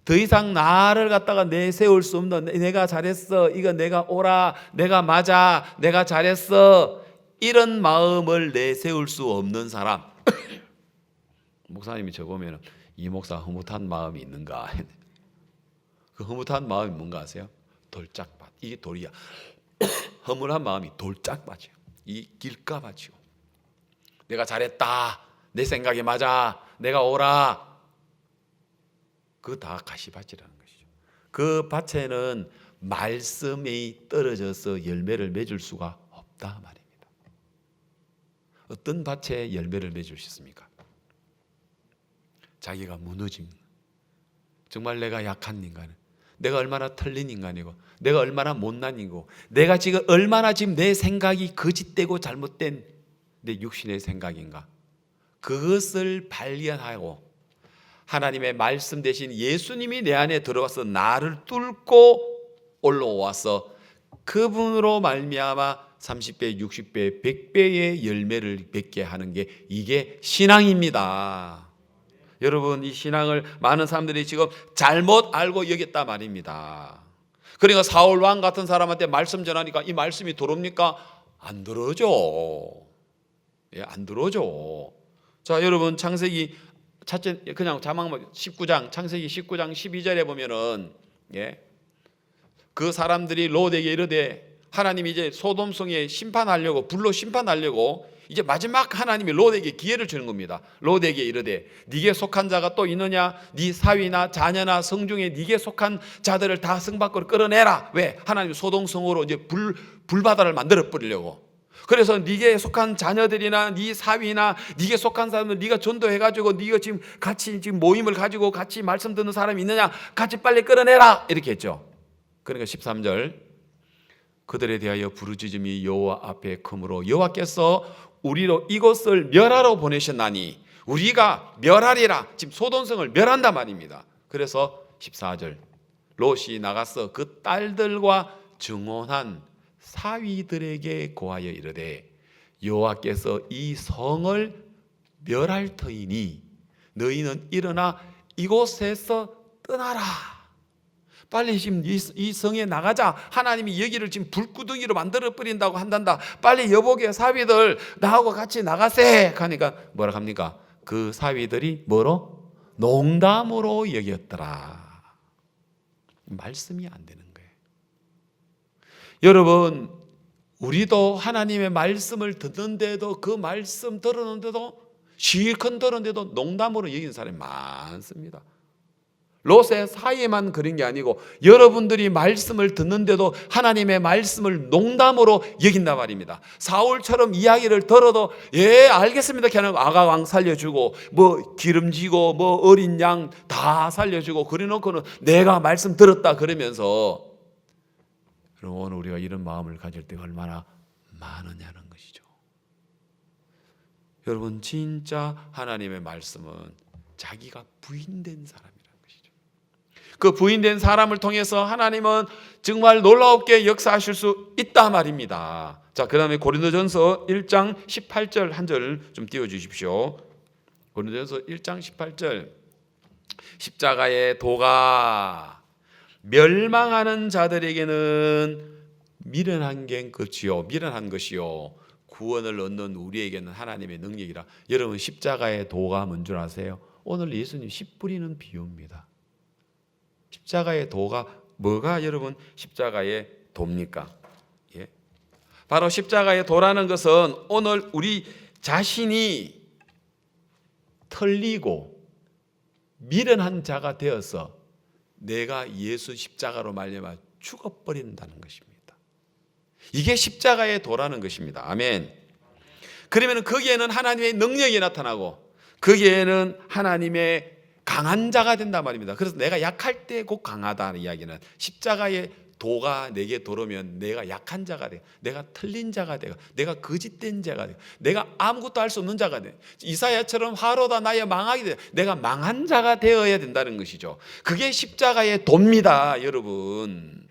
더 이상 나를 갖다가 내세울 수 없는, 내가 잘했어, 이거 내가 옳아, 내가 맞아, 내가 잘했어, 이런 마음을 내세울 수 없는 사람. 목사님이 저보면 이 목사 흐뭇한 마음이 있는가? 그 흐뭇한 마음이 뭔가 아세요? 돌짝밭. 이게 돌이야. 허물한 마음이 돌짝밭이에요. 이 길가밭이요. 내가 잘했다, 내 생각이 맞아, 내가 옳아, 그거 다 가시밭이라는 것이죠. 그 밭에는 말씀이 떨어져서 열매를 맺을 수가 없다 말입니다. 어떤 밭에 열매를 맺을 수 있습니까? 자기가 무너진, 정말 내가 약한 인간은, 내가 얼마나 털린 인간이고, 내가 얼마나 못난 인고, 내가 지금 얼마나 지금 내 생각이 거짓되고 잘못된 내 육신의 생각인가, 그것을 발견하고 하나님의 말씀 대신 예수님이 내 안에 들어와서 나를 뚫고 올라와서 그분으로 말미암아 30배, 60배, 100배의 열매를 맺게 하는 게 이게 신앙입니다. 여러분, 이 신앙을 많은 사람들이 지금 잘못 알고 여겼다 말입니다. 그러니까 사울 왕 같은 사람한테 말씀 전하니까 이 말씀이 들어옵니까? 안 들어오죠. 예, 안 들어오죠. 자, 여러분, 창세기 첫째 그냥 자막만 19장, 창세기 19장 12절에 보면은, 예, 그 사람들이 롯에게 이르되, 하나님이 이제 소돔성에 심판하려고, 불로 심판하려고 이제 마지막 하나님이 롯에게 기회를 주는 겁니다. 롯에게 이르되 네게 속한 자가 또 있느냐? 네 사위나 자녀나 성중에 네게 속한 자들을 다 성 밖으로 끌어내라. 왜? 하나님 소돔성으로 이제 불바다를 만들어 버리려고. 그래서 네게 속한 자녀들이나 네 사위나 네게 속한 사람들 네가 전도해 가지고 네가 지금 같이 지금 모임을 가지고 같이 말씀 듣는 사람이 있느냐? 같이 빨리 끌어내라. 이렇게 했죠. 그러니까 13절, 그들에 대하여 부르짖음이 여호와 앞에 크므로 여호와께서 우리로 이곳을 멸하러 보내셨나니 우리가 멸하리라. 지금 소돔성을 멸한단 말입니다. 그래서 14절, 롯이 나가서 그 딸들과 증언한 사위들에게 고하여 이르되 여호와께서 이 성을 멸할 터이니 너희는 일어나 이곳에서 떠나라. 빨리 지금 이 성에 나가자. 하나님이 여기를 지금 불구덩이로 만들어 버린다고 한단다. 빨리 여보게 사위들 나하고 같이 나가세. 하니까 뭐라 합니까? 그 사위들이 뭐로? 농담으로 여겼더라. 말씀이 안 되는 거예요. 여러분, 우리도 하나님의 말씀을 듣는데도, 그 말씀 들었는데도, 실컷 들었는데도 농담으로 여기는 사람이 많습니다. 롯의 사이에만 그런 게 아니고 여러분들이 말씀을 듣는데도 하나님의 말씀을 농담으로 여긴단 말입니다. 사울처럼 이야기를 들어도 예 알겠습니다 그냥 아가왕 살려주고 뭐 기름지고 뭐 어린 양 다 살려주고 그래놓고는 내가 말씀 들었다 그러면서, 여러분, 오늘 우리가 이런 마음을 가질 때가 얼마나 많으냐는 것이죠. 여러분, 진짜 하나님의 말씀은 자기가 부인된 사람이라는 것이죠. 그 부인된 사람을 통해서 하나님은 정말 놀라웠게 역사하실 수 있다 말입니다. 자, 그 다음에 고린도전서 1장 18절 한 절 좀 띄워주십시오. 고린도전서 1장 18절, 십자가의 도가 멸망하는 자들에게는 미련한 것이요 구원을 얻는 우리에게는 하나님의 능력이라. 여러분, 십자가의 도가 뭔 줄 아세요? 오늘 예수님 씨 뿌리는 비유입니다. 십자가의 도가 뭐가 여러분 십자가의 도입니까? 예? 바로 십자가의 도라는 것은 오늘 우리 자신이 털리고 미련한 자가 되어서 내가 예수 십자가로 말미암아 죽어버린다는 것입니다. 이게 십자가의 도라는 것입니다. 아멘. 그러면 거기에는 하나님의 능력이 나타나고 거기에는 하나님의 강한 자가 된단 말입니다. 그래서 내가 약할 때 곧 강하다는 이야기는, 십자가의 도가 내게 들어오면 내가 약한 자가 돼, 내가 틀린 자가 돼, 내가 거짓된 자가 돼, 내가 아무것도 할 수 없는 자가 돼, 이사야처럼 화로다 나의 망하게 돼, 내가 망한 자가 되어야 된다는 것이죠. 그게 십자가의 도입니다. 여러분,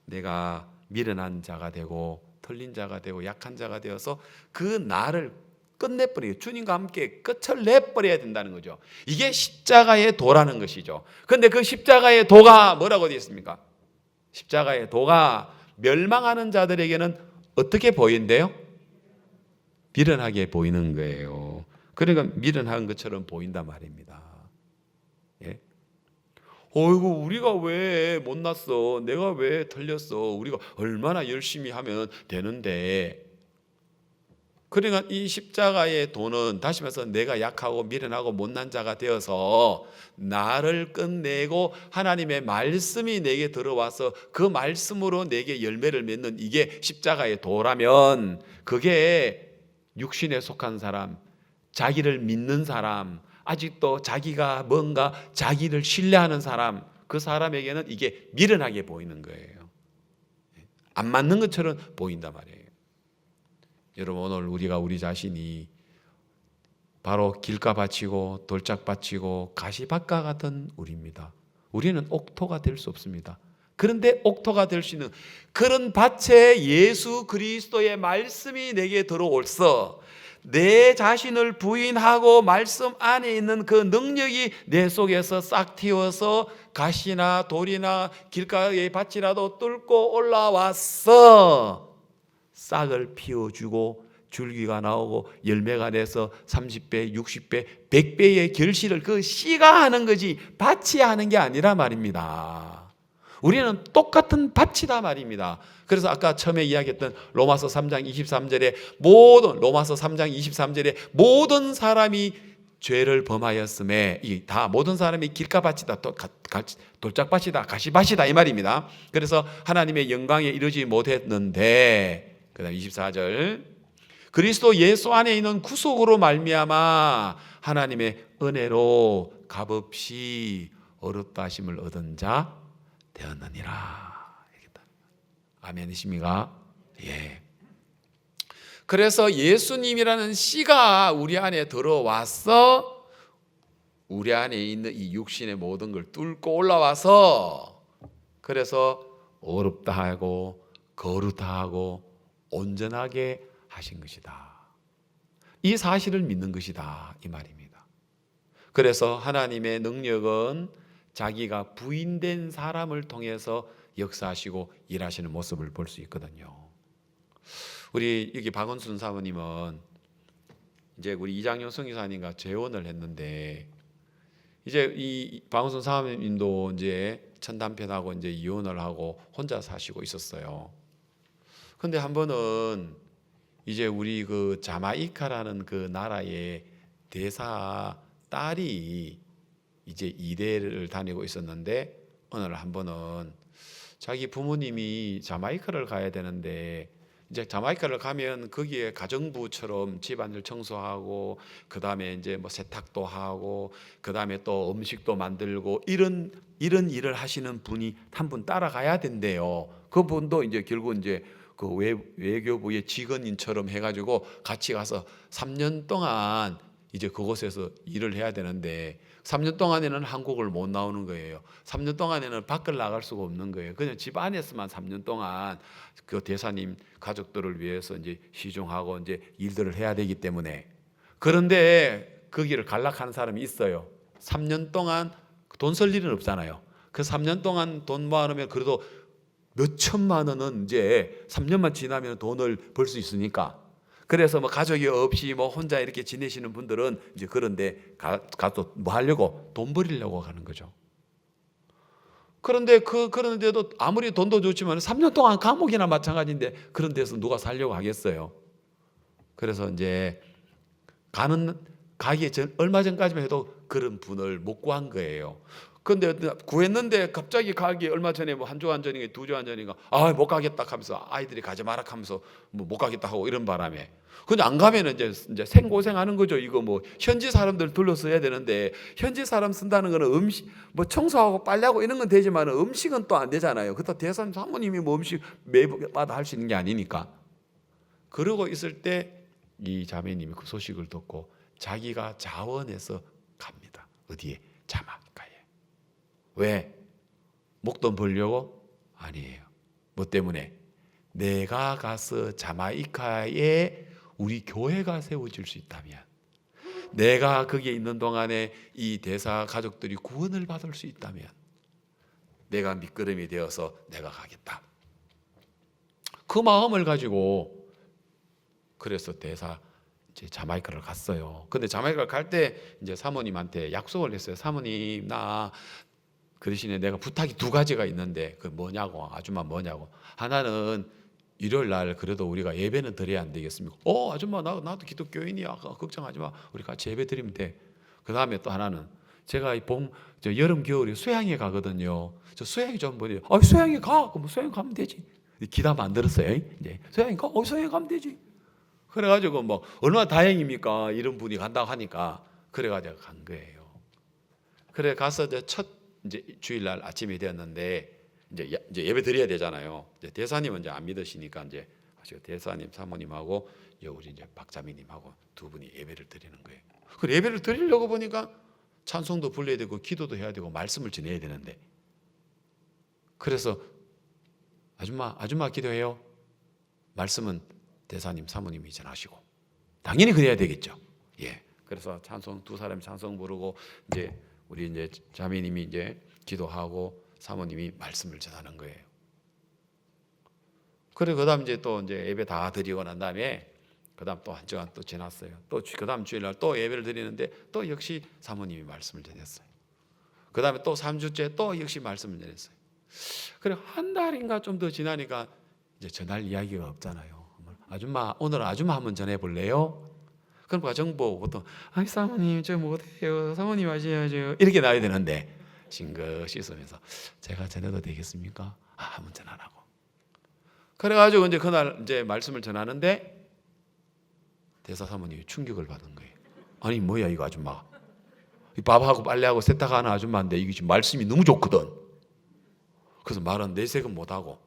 내가 미련한 자가 되고 틀린 자가 되고 약한 자가 되어서 그 나를 끝내버리고 주님과 함께 끝을 내버려야 된다는 거죠. 이게 십자가의 도라는 것이죠. 그런데 그 십자가의 도가 뭐라고 되어 있습니까? 십자가의 도가 멸망하는 자들에게는 어떻게 보인대요? 미련하게 보이는 거예요. 그러니까 미련한 것처럼 보인단 말입니다. 예? 어이구, 우리가 왜 못났어? 내가 왜 틀렸어? 우리가 얼마나 열심히 하면 되는데. 그러니까 이 십자가의 도는 다시 말해서 내가 약하고 미련하고 못난 자가 되어서 나를 끝내고 하나님의 말씀이 내게 들어와서 그 말씀으로 내게 열매를 맺는 이게 십자가의 도라면, 그게 육신에 속한 사람, 자기를 믿는 사람, 아직도 자기가 뭔가 자기를 신뢰하는 사람, 그 사람에게는 이게 미련하게 보이는 거예요. 안 맞는 것처럼 보인단 말이에요. 여러분, 오늘 우리가 우리 자신이 바로 길가 바치고 돌짝 바치고 가시밭과 같은 우리입니다. 우리는 옥토가 될 수 없습니다. 그런데 옥토가 될 수 있는 그런 밭에 예수 그리스도의 말씀이 내게 들어올서 내 자신을 부인하고 말씀 안에 있는 그 능력이 내 속에서 싹 틔워서 가시나 돌이나 길가의 밭이라도 뚫고 올라와서 싹을 피워주고 줄기가 나오고 열매가 내서 30배, 60배, 100배의 결실을 그 씨가 하는 거지 밭이 하는 게 아니라 말입니다. 우리는 똑같은 밭이다 말입니다. 그래서 아까 처음에 이야기했던 로마서 3장 23절에 로마서 3장 23절에 모든 사람이 죄를 범하였음에, 이 다 모든 사람이 길가밭이다, 돌짝밭이다, 가시밭이다 이 말입니다. 그래서 하나님의 영광에 이르지 못했는데, 그다음 24절, 그리스도 예수 안에 있는 구속으로 말미암아 하나님의 은혜로 값없이 어렵다 하심을 얻은 자 되었느니라. 아멘이십니까? 예. 그래서 예수님이라는 씨가 우리 안에 들어와서 우리 안에 있는 이 육신의 모든 걸 뚫고 올라와서, 그래서 어렵다 하고 거룩다 하고 온전하게 하신 것이다. 이 사실을 믿는 것이다 이 말입니다. 그래서 하나님의 능력은 자기가 부인된 사람을 통해서 역사하시고 일하시는 모습을 볼 수 있거든요. 우리 여기 박원순 사모님은 이제 우리 이장용 성교사님과 재혼을 했는데, 이제 이 박원순 사모님도 이제 천단편하고 이제 이혼을 하고 혼자 사시고 있었어요. 근데 한 번은 이제 우리 그 자마이카라는 그 나라의 대사 딸이 이제 이대를 다니고 있었는데, 어느 날 한 번은 자기 부모님이 자마이카를 가야 되는데, 이제 자마이카를 가면 거기에 가정부처럼 집안을 청소하고 그 다음에 이제 뭐 세탁도 하고 그 다음에 또 음식도 만들고 이런 일을 하시는 분이 한 분 따라가야 된대요. 그 분도 이제 결국 이제 그 외교부의 직원인처럼 해가지고 같이 가서 3년 동안 이제 그곳에서 일을 해야 되는데, 3년 동안에는 한국을 못 나오는 거예요. 3년 동안에는 밖을 나갈 수가 없는 거예요. 그냥 집 안에서만 3년 동안 그 대사님 가족들을 위해서 이제 시중하고 이제 일들을 해야 되기 때문에. 그런데 거기를 갈락하는 사람이 있어요. 3년 동안 돈 쓸 일은 없잖아요. 그 3년 동안 돈 모아놓으면 그래도 몇 천만 원은 이제 3년만 지나면 돈을 벌 수 있으니까. 그래서 뭐 가족이 없이 뭐 혼자 이렇게 지내시는 분들은 이제 그런데 가서 뭐 하려고? 돈 벌이려고 가는 거죠. 그런데 그런데도 아무리 돈도 좋지만 3년 동안 감옥이나 마찬가지인데 그런 데서 누가 살려고 하겠어요. 그래서 이제 가기 전 얼마 전까지만 해도 그런 분을 못 구한 거예요. 근데 구했는데 갑자기 가기 얼마 전에 뭐 한 주간 전인가 2주간 전인가 못 가겠다 하면서 아이들이 가지 마라 하면서 뭐 못 가겠다 하고 이런 바람에, 근데 안 가면은 이제 생고생하는 거죠. 이거 뭐 현지 사람들 둘러서야 되는데, 현지 사람 쓴다는 거는 음식 뭐 청소하고 빨래하고 이런 건 되지만 음식은 또 안 되잖아요. 그렇다 대사님 사모님이 뭐 음식 매일마다 할 수 있는 게 아니니까. 그러고 있을 때 이 자매님이 그 소식을 듣고 자기가 자원해서 갑니다. 어디에? 자마이카에. 왜? 목돈 벌려고? 아니에요. 뭐 때문에? 내가 가서 자마이카에 우리 교회가 세워질 수 있다면, 내가 거기에 있는 동안에 이 대사 가족들이 구원을 받을 수 있다면 내가 밑거름이 되어서 내가 가겠다. 그 마음을 가지고 그래서 대사 이제 자마이카를 갔어요. 근데 자마이카를 갈 때 이제 사모님한테 약속을 했어요. 사모님, 나 그 대신에 내가 부탁이 2가지가 있는데 그 뭐냐고, 아줌마 뭐냐고. 하나는 일요일 날 그래도 우리가 예배는 드려야 안 되겠습니까? 아줌마 나도 기독교인이야. 걱정하지 마. 우리 같이 예배 드리면 돼. 그 다음에 또 하나는 제가 저 여름 겨울에 수양회 가거든요. 저 수양회 좀 보내요. 수양회 가. 그럼 수양회 가면 되지. 기다 만들었어요. 이제 수양회 가. 수양회 가면 되지. 그래가지고 뭐 얼마나 다행입니까? 이런 분이 간다고 하니까 그래가지고 간 거예요. 그래 가서 첫 이제 주일날 아침이 되었는데 이제 예배 드려야 되잖아요. 이제 대사님은 이제 안 믿으시니까 이제 대사님 사모님하고 우리 이제 박자미님하고 두 분이 예배를 드리는 거예요. 그 예배를 드리려고 보니까 찬송도 불러야 되고 기도도 해야 되고 말씀을 전해야 되는데 그래서 아줌마 기도해요. 말씀은 대사님 사모님이 전하시고 당연히 그래야 되겠죠. 예. 그래서 두 사람이 찬송 부르고 이제 우리 이제 자매님이 이제 기도하고 사모님이 말씀을 전하는 거예요. 그래 그다음 이제 또 이제 예배 다 드리고 난 다음에 그다음 또 한 시간 또 지났어요. 또 그다음 주일날 또 예배를 드리는데 또 역시 사모님이 말씀을 전했어요. 그다음에 또 3주째 또 역시 말씀을 전했어요. 그래 한 달인가 좀 더 지나니까 이제 전할 이야기가 없잖아요. 아줌마 오늘 아줌마 한번 전해 볼래요? 그럼 가정부 보통 사모님 저 못해요. 사모님 하셔야죠. 이렇게 나와야 되는데 싱긋 씻으면서 제가 전해도 되겠습니까? 한번 전하라고. 그래가지고 이제 그날 이제 말씀을 전하는데 대사 사모님이 충격을 받은 거예요. 아니 뭐야 이거 아줌마. 밥하고 빨래하고 세탁하는 아줌마인데 이게 지금 말씀이 너무 좋거든. 그래서 말은 내색은 못하고.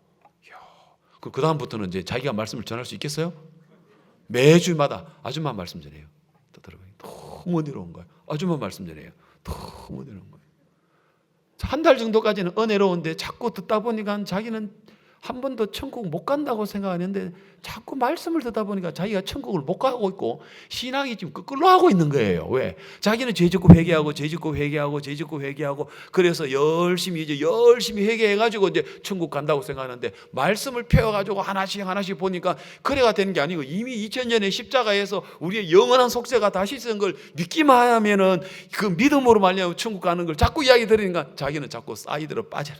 그 다음부터는 이제 자기가 말씀을 전할 수 있겠어요? 매주마다 아줌마 말씀 전해요. 또 들어봐요. 너무 어려운 거예요. 아줌마 말씀 전해요. 너무 어려운 거예요. 한 달 정도까지는 은혜로운데 자꾸 듣다 보니까 자기는 한 번도 천국 못 간다고 생각하는데 자꾸 말씀을 듣다 보니까 자기가 천국을 못 가고 있고 신앙이 지금 거꾸로 하고 있는 거예요. 왜? 자기는 죄 짓고 회개하고 죄 짓고 회개하고 죄 짓고 회개하고 그래서 열심히 회개해가지고 이제 천국 간다고 생각하는데 말씀을 펴가지고 하나씩 보니까 그래가 되는 게 아니고 이미 2000년에 십자가에서 우리의 영원한 속죄가 다시 쓴 걸 믿기만 하면은 그 믿음으로 말미암아 천국 가는 걸 자꾸 이야기 들으니까 자기는 자꾸 사이드로 빠져요.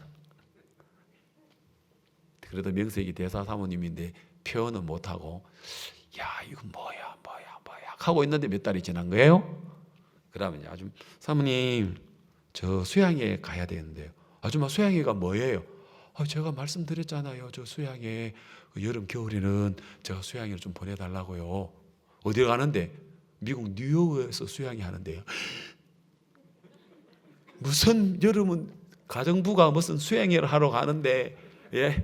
그래도 명색이 대사 사모님인데 표현은 못하고 이건 뭐야 하고 있는데 몇 달이 지난 거예요. 그러면 아줌마 사모님 저 수양회 가야 되는데요. 아줌마 수양회가 뭐예요? 제가 말씀드렸잖아요. 저 수양회 여름 겨울에는 제가 수양회를 좀 보내달라고요. 어디로 가는데? 미국 뉴욕에서 수양회 하는데요. 무슨 여름은 가정부가 무슨 수양회를 하러 가는데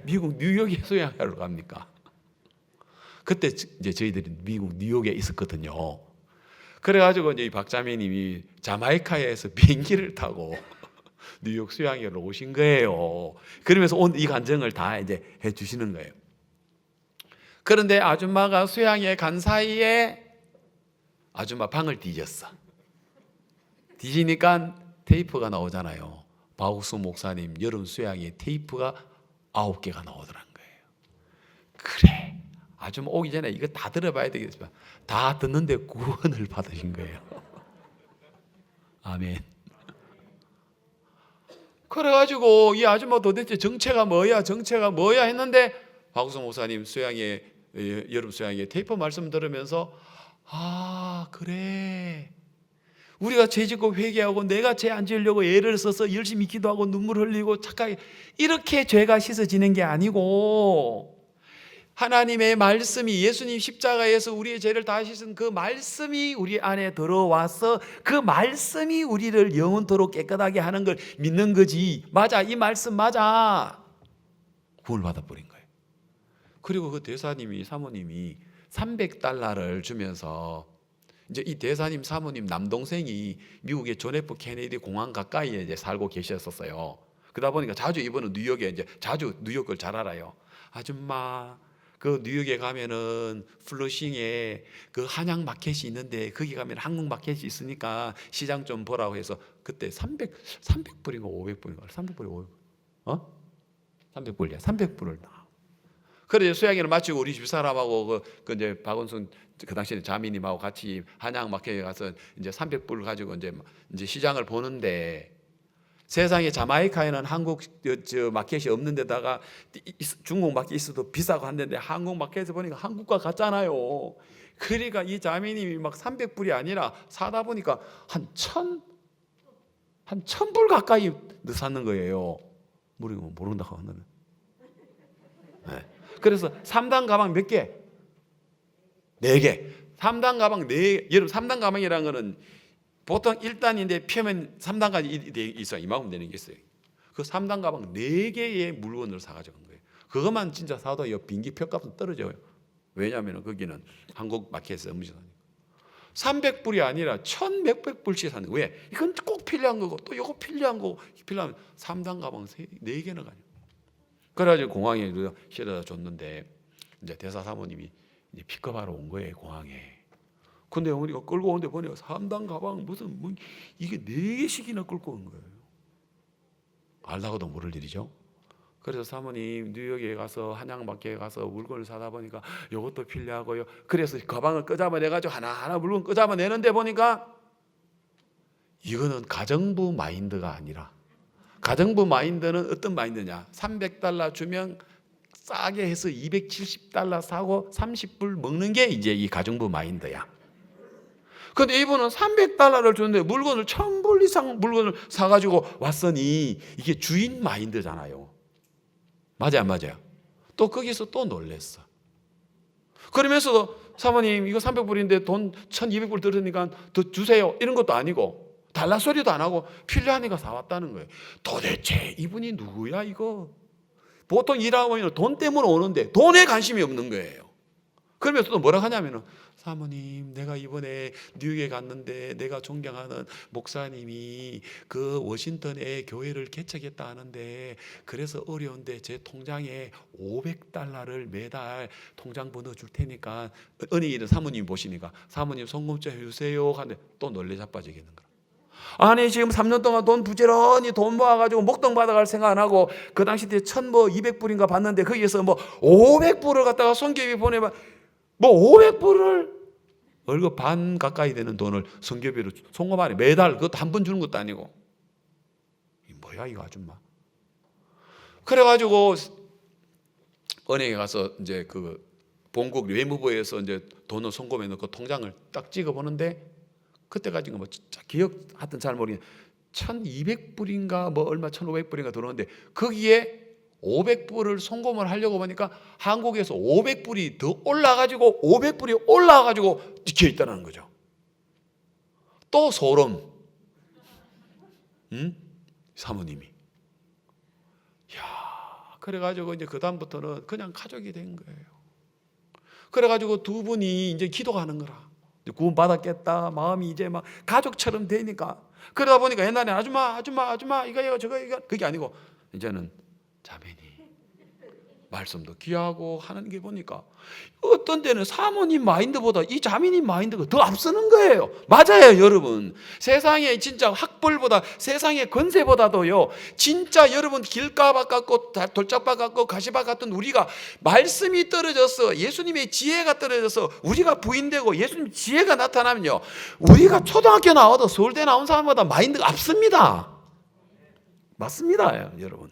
미국 뉴욕에 수양하러 갑니까? 그때 이제 저희들이 미국 뉴욕에 있었거든요. 그래가지고 이제 박자매님이 자마이카에서 비행기를 타고 뉴욕 수양회로 오신 거예요. 그러면서 온 이 간증을 다 이제 해주시는 거예요. 그런데 아줌마가 수양회 간 사이에 아줌마 방을 뒤졌어. 뒤지니까 테이프가 나오잖아요. 박옥수 목사님 여름 수양회 테이프가 9개가 나오더란 거예요. 그래 아줌마 오기 전에 이거 다 들어봐야 되겠지만 다 듣는데 구원을 받으신 거예요. 아멘. 그래가지고 이 아줌마 도대체 정체가 뭐야 했는데 박우성 목사님 수양회 여름 수양회 테이프 말씀 들으면서 그래 우리가 죄 짓고 회개하고 내가 죄 안 지으려고 애를 써서 열심히 기도하고 눈물 흘리고 착하게 이렇게 죄가 씻어지는 게 아니고 하나님의 말씀이 예수님 십자가에서 우리의 죄를 다 씻은 그 말씀이 우리 안에 들어와서 그 말씀이 우리를 영원토록 깨끗하게 하는 걸 믿는 거지. 맞아, 이 말씀 맞아. 구원을 받아버린 거예요. 그리고 그 대사님이 사모님이 $300를 주면서 이제 이 대사님 사모님 남동생이 미국의 존 F 케네디 공항 가까이에 이제 살고 계셨었어요. 그러다 보니까 자주 이번은 뉴욕에 이제 자주 뉴욕 걸 잘 알아요. 아줌마 그 뉴욕에 가면은 플러싱에 그 한양 마켓이 있는데 거기 가면 한국 마켓이 있으니까 시장 좀 보라고 해서 그때 300불인가 500불인가 300불이 500불 300불이야 300불을 그래 수양회를 마치고 우리 집 사람하고 그 이제 박원순 그 당시에 자매님하고 같이 한양 마켓에 가서 이제 300불 가지고 이제 시장을 보는데 세상에 자마이카에는 한국 마켓이 없는 데다가 중국 마켓이 있어도 비싸고 한데 한국 마켓에서 보니까 한국과 같잖아요. 그러니까 이 자매님이 막 300불이 아니라 사다 보니까 한 1000불 가까이 넣었는 거예요. 모른다 하면. 네. 그래서 3단 가방 몇 개? 4개. 3단 가방 4개. 여러분 3단 가방이라는 거는 보통 1단인데 펴면 3단까지 있어요. 이만큼 되는 게 있어요. 그 3단 가방 4개의 물건을 사가지고 온 거예요. 그것만 진짜 사도 비행기 표값은 떨어져요. 왜냐하면 거기는 한국 마켓에서 음식하니까 300불이 아니라 1000몇백 불씩 사는 거예요. 왜? 이건 꼭 필요한 거고 또 이거 필요한 거고 필요하면 3단 가방 4개나 가요. 그래가지고 공항에 실어다 줬는데 이제 대사 사모님이 이제 픽업하러 온 거예요, 공항에. 근데 우리가 끌고 오는데 보니까 3단 가방 무슨 이게 4개씩이나 끌고 온 거예요. 알다가도 모를 일이죠. 그래서 사모님 뉴욕에 가서 한양마켓에 가서 물건을 사다 보니까 이것도 필요하고요. 그래서 가방을 끄잡아내가지고 하나하나 물건 끄잡아내는데 보니까 이거는 가정부 마인드가 아니라, 가정부 마인드는 어떤 마인드냐, $300 주면 싸게 해서 $270 사고 30불 먹는 게 이제 이 가정부 마인드야. 근데 이분은 $300를 주는데 물건을 1000불 이상 물건을 사가지고 왔으니 이게 주인 마인드잖아요. 맞아요, 안 맞아요? 또 거기서 또 놀랬어. 그러면서도 사모님 이거 300불인데 돈 1200불 들으니까 더 주세요 이런 것도 아니고 달라 소리도 안 하고 필요하니까 사왔다는 거예요. 도대체 이분이 누구야 이거? 보통 일하고 있는 돈 때문에 오는데 돈에 관심이 없는 거예요. 그러면서 또 뭐라 하냐면은 사모님 내가 이번에 뉴욕에 갔는데 내가 존경하는 목사님이 그 워싱턴에 교회를 개척했다 하는데 그래서 어려운데 제 통장에 $500를 매달 통장번호 넣어줄 테니까 은행에 사모님 보시니까 사모님 송금 좀 해주세요 하는데 또 놀래 자빠지겠는 거야. 아니 지금 3년 동안 돈 부지런히 돈 모아가지고 목돈 받아갈 생각 안 하고 그 당시 때 1200불인가 받는데 거기에서 500불을 갖다가 성교비 보내면 500불을 월급 반 가까이 되는 돈을 성교비로 송금하네. 매달 그것도 한 번 주는 것도 아니고. 이 뭐야 이거 아줌마. 그래가지고 은행에 가서 이제 그 본국 외무부에서 이제 돈을 송금해 놓고 통장을 딱 찍어 보는데 그때까지 기억하여튼 잘 모르겠는데 1200불인가 얼마 1500불인가 들어오는데 거기에 500불을 송금을 하려고 보니까 한국에서 500불이 더 올라가지고 500불이 올라가지고 찍혀 있다는 거죠. 또 소름. 사모님이. 야, 그래가지고 이제 그 다음부터는 그냥 가족이 된 거예요. 그래가지고 두 분이 이제 기도하는 거라. 구원 받았겠다. 마음이 이제 막 가족처럼 되니까. 그러다 보니까 옛날에 아줌마 이거 저거 그게 아니고 이제는 자매니 말씀도 귀하고 하는 게 보니까 어떤 때는 사모님 마인드보다 이 자매님 마인드가 더 앞서는 거예요. 맞아요, 여러분. 세상에 진짜 학벌보다 세상의 권세보다도요. 진짜 여러분 길가밭 같고 돌짝밭 같고 가시밭 같은 우리가 말씀이 떨어져서 예수님의 지혜가 떨어져서 우리가 부인되고 예수님 지혜가 나타나면요. 우리가 초등학교 나와도 서울대 나온 사람보다 마인드가 앞섭니다. 맞습니다, 여러분.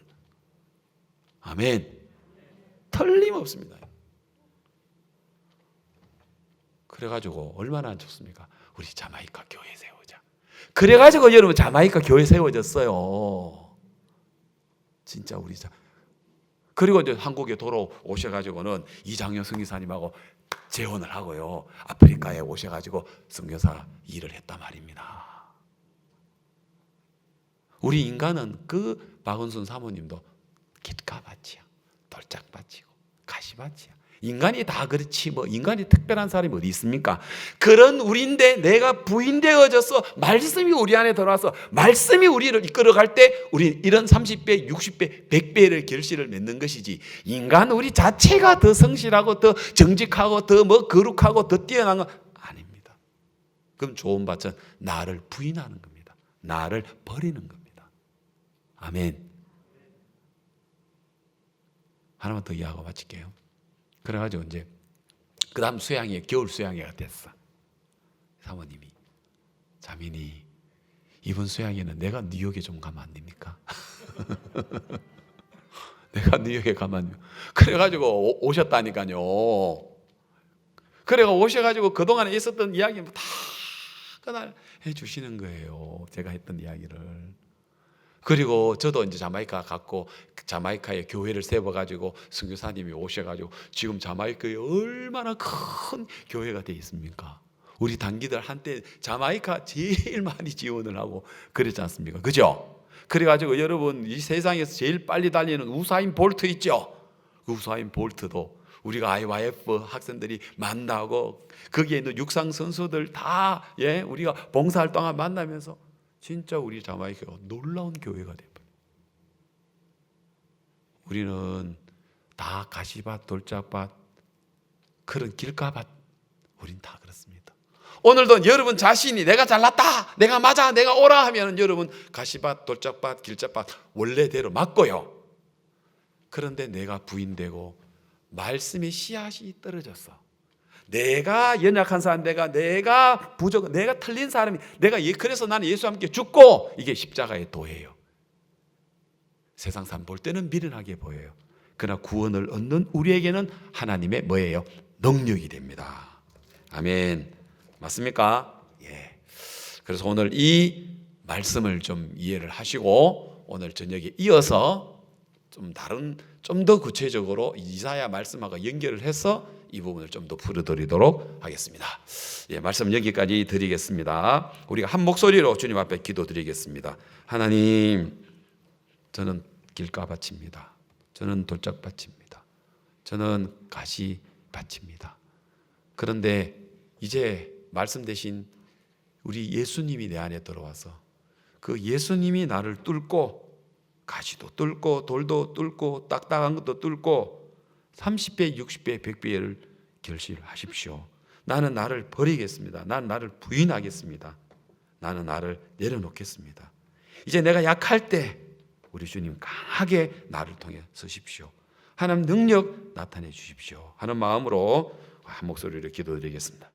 아멘. 틀림없습니다. 그래가지고 얼마나 좋습니까? 우리 자마이카 교회 세우자. 그래가지고 여러분 자마이카 교회 세워졌어요. 진짜 우리 그리고 이제 한국에 돌아오셔가지고는 이장현 선교사님하고 재혼을 하고요. 아프리카에 오셔가지고 선교사 일을 했단 말입니다. 우리 인간은 그 박은순 사모님도 깃가밭이야. 돌짝밭이고 가시밭이야. 인간이 다 그렇지 인간이 특별한 사람이 어디 있습니까? 그런 우리인데 내가 부인되어져서 말씀이 우리 안에 들어와서 말씀이 우리를 이끌어갈 때 우리 이런 30배, 60배, 100배를 결실을 맺는 것이지 인간 우리 자체가 더 성실하고 더 정직하고 더 거룩하고 더 뛰어난 건 아닙니다. 그럼 좋은 밭은 나를 부인하는 겁니다. 나를 버리는 겁니다. 아멘. 하나만 더 이야기하고 마칠게요. 그래가지고 이제 그 다음 수양회 겨울 수양회가 됐어. 사모님이 자민이 이번 수양회는 내가 뉴욕에 좀 가면 안 됩니까? 내가 뉴욕에 가면 그래가지고 오셨다니까요. 그래가 오셔가지고 그동안에 있었던 이야기 다 그날 해주시는 거예요. 제가 했던 이야기를. 그리고 저도 이제 자마이카 갔고 자마이카에 교회를 세워가지고 선교사님이 오셔가지고 지금 자마이카에 얼마나 큰 교회가 되어 있습니까? 우리 단기들 한때 자마이카 제일 많이 지원을 하고 그랬지 않습니까? 그죠? 그래가지고 여러분 이 세상에서 제일 빨리 달리는 우사인 볼트 있죠? 그 우사인 볼트도 우리가 IYF 학생들이 만나고 거기에 있는 육상 선수들 다 우리가 봉사활동을 만나면서 진짜 우리 자마이카가 놀라운 교회가 돼버려요. 우리는 다 가시밭, 돌짝밭, 그런 길가밭, 우린 다 그렇습니다. 오늘도 여러분 자신이 내가 잘났다, 내가 맞아, 내가 옳아 하면 여러분 가시밭, 돌짝밭, 길짝밭 원래대로 맞고요. 그런데 내가 부인되고 말씀의 씨앗이 떨어졌어. 내가 연약한 사람, 내가 부족, 내가 틀린 사람이, 그래서 나는 예수와 함께 죽고, 이게 십자가의 도예요. 세상 사람 볼 때는 미련하게 보여요. 그러나 구원을 얻는 우리에게는 하나님의 뭐예요? 능력이 됩니다. 아멘. 맞습니까? 예. 그래서 오늘 이 말씀을 좀 이해를 하시고 오늘 저녁에 이어서 좀 더 구체적으로 이사야 말씀하고 연결을 해서 이 부분을 좀 더 풀어드리도록 하겠습니다. 예, 말씀 여기까지 드리겠습니다. 우리가 한 목소리로 주님 앞에 기도드리겠습니다. 하나님, 저는 길가밭입니다. 저는 돌짝밭입니다. 저는 가시밭입니다. 그런데 이제 말씀 대신 우리 예수님이 내 안에 들어와서 그 예수님이 나를 뚫고 가시도 뚫고 돌도 뚫고 딱딱한 것도 뚫고 30배, 60배, 100배를 결실하십시오. 나는 나를 버리겠습니다. 나는 나를 부인하겠습니다. 나는 나를 내려놓겠습니다. 이제 내가 약할 때 우리 주님 강하게 나를 통해 서십시오. 하나님 능력 나타내 주십시오 하는 마음으로 한 목소리로 기도드리겠습니다.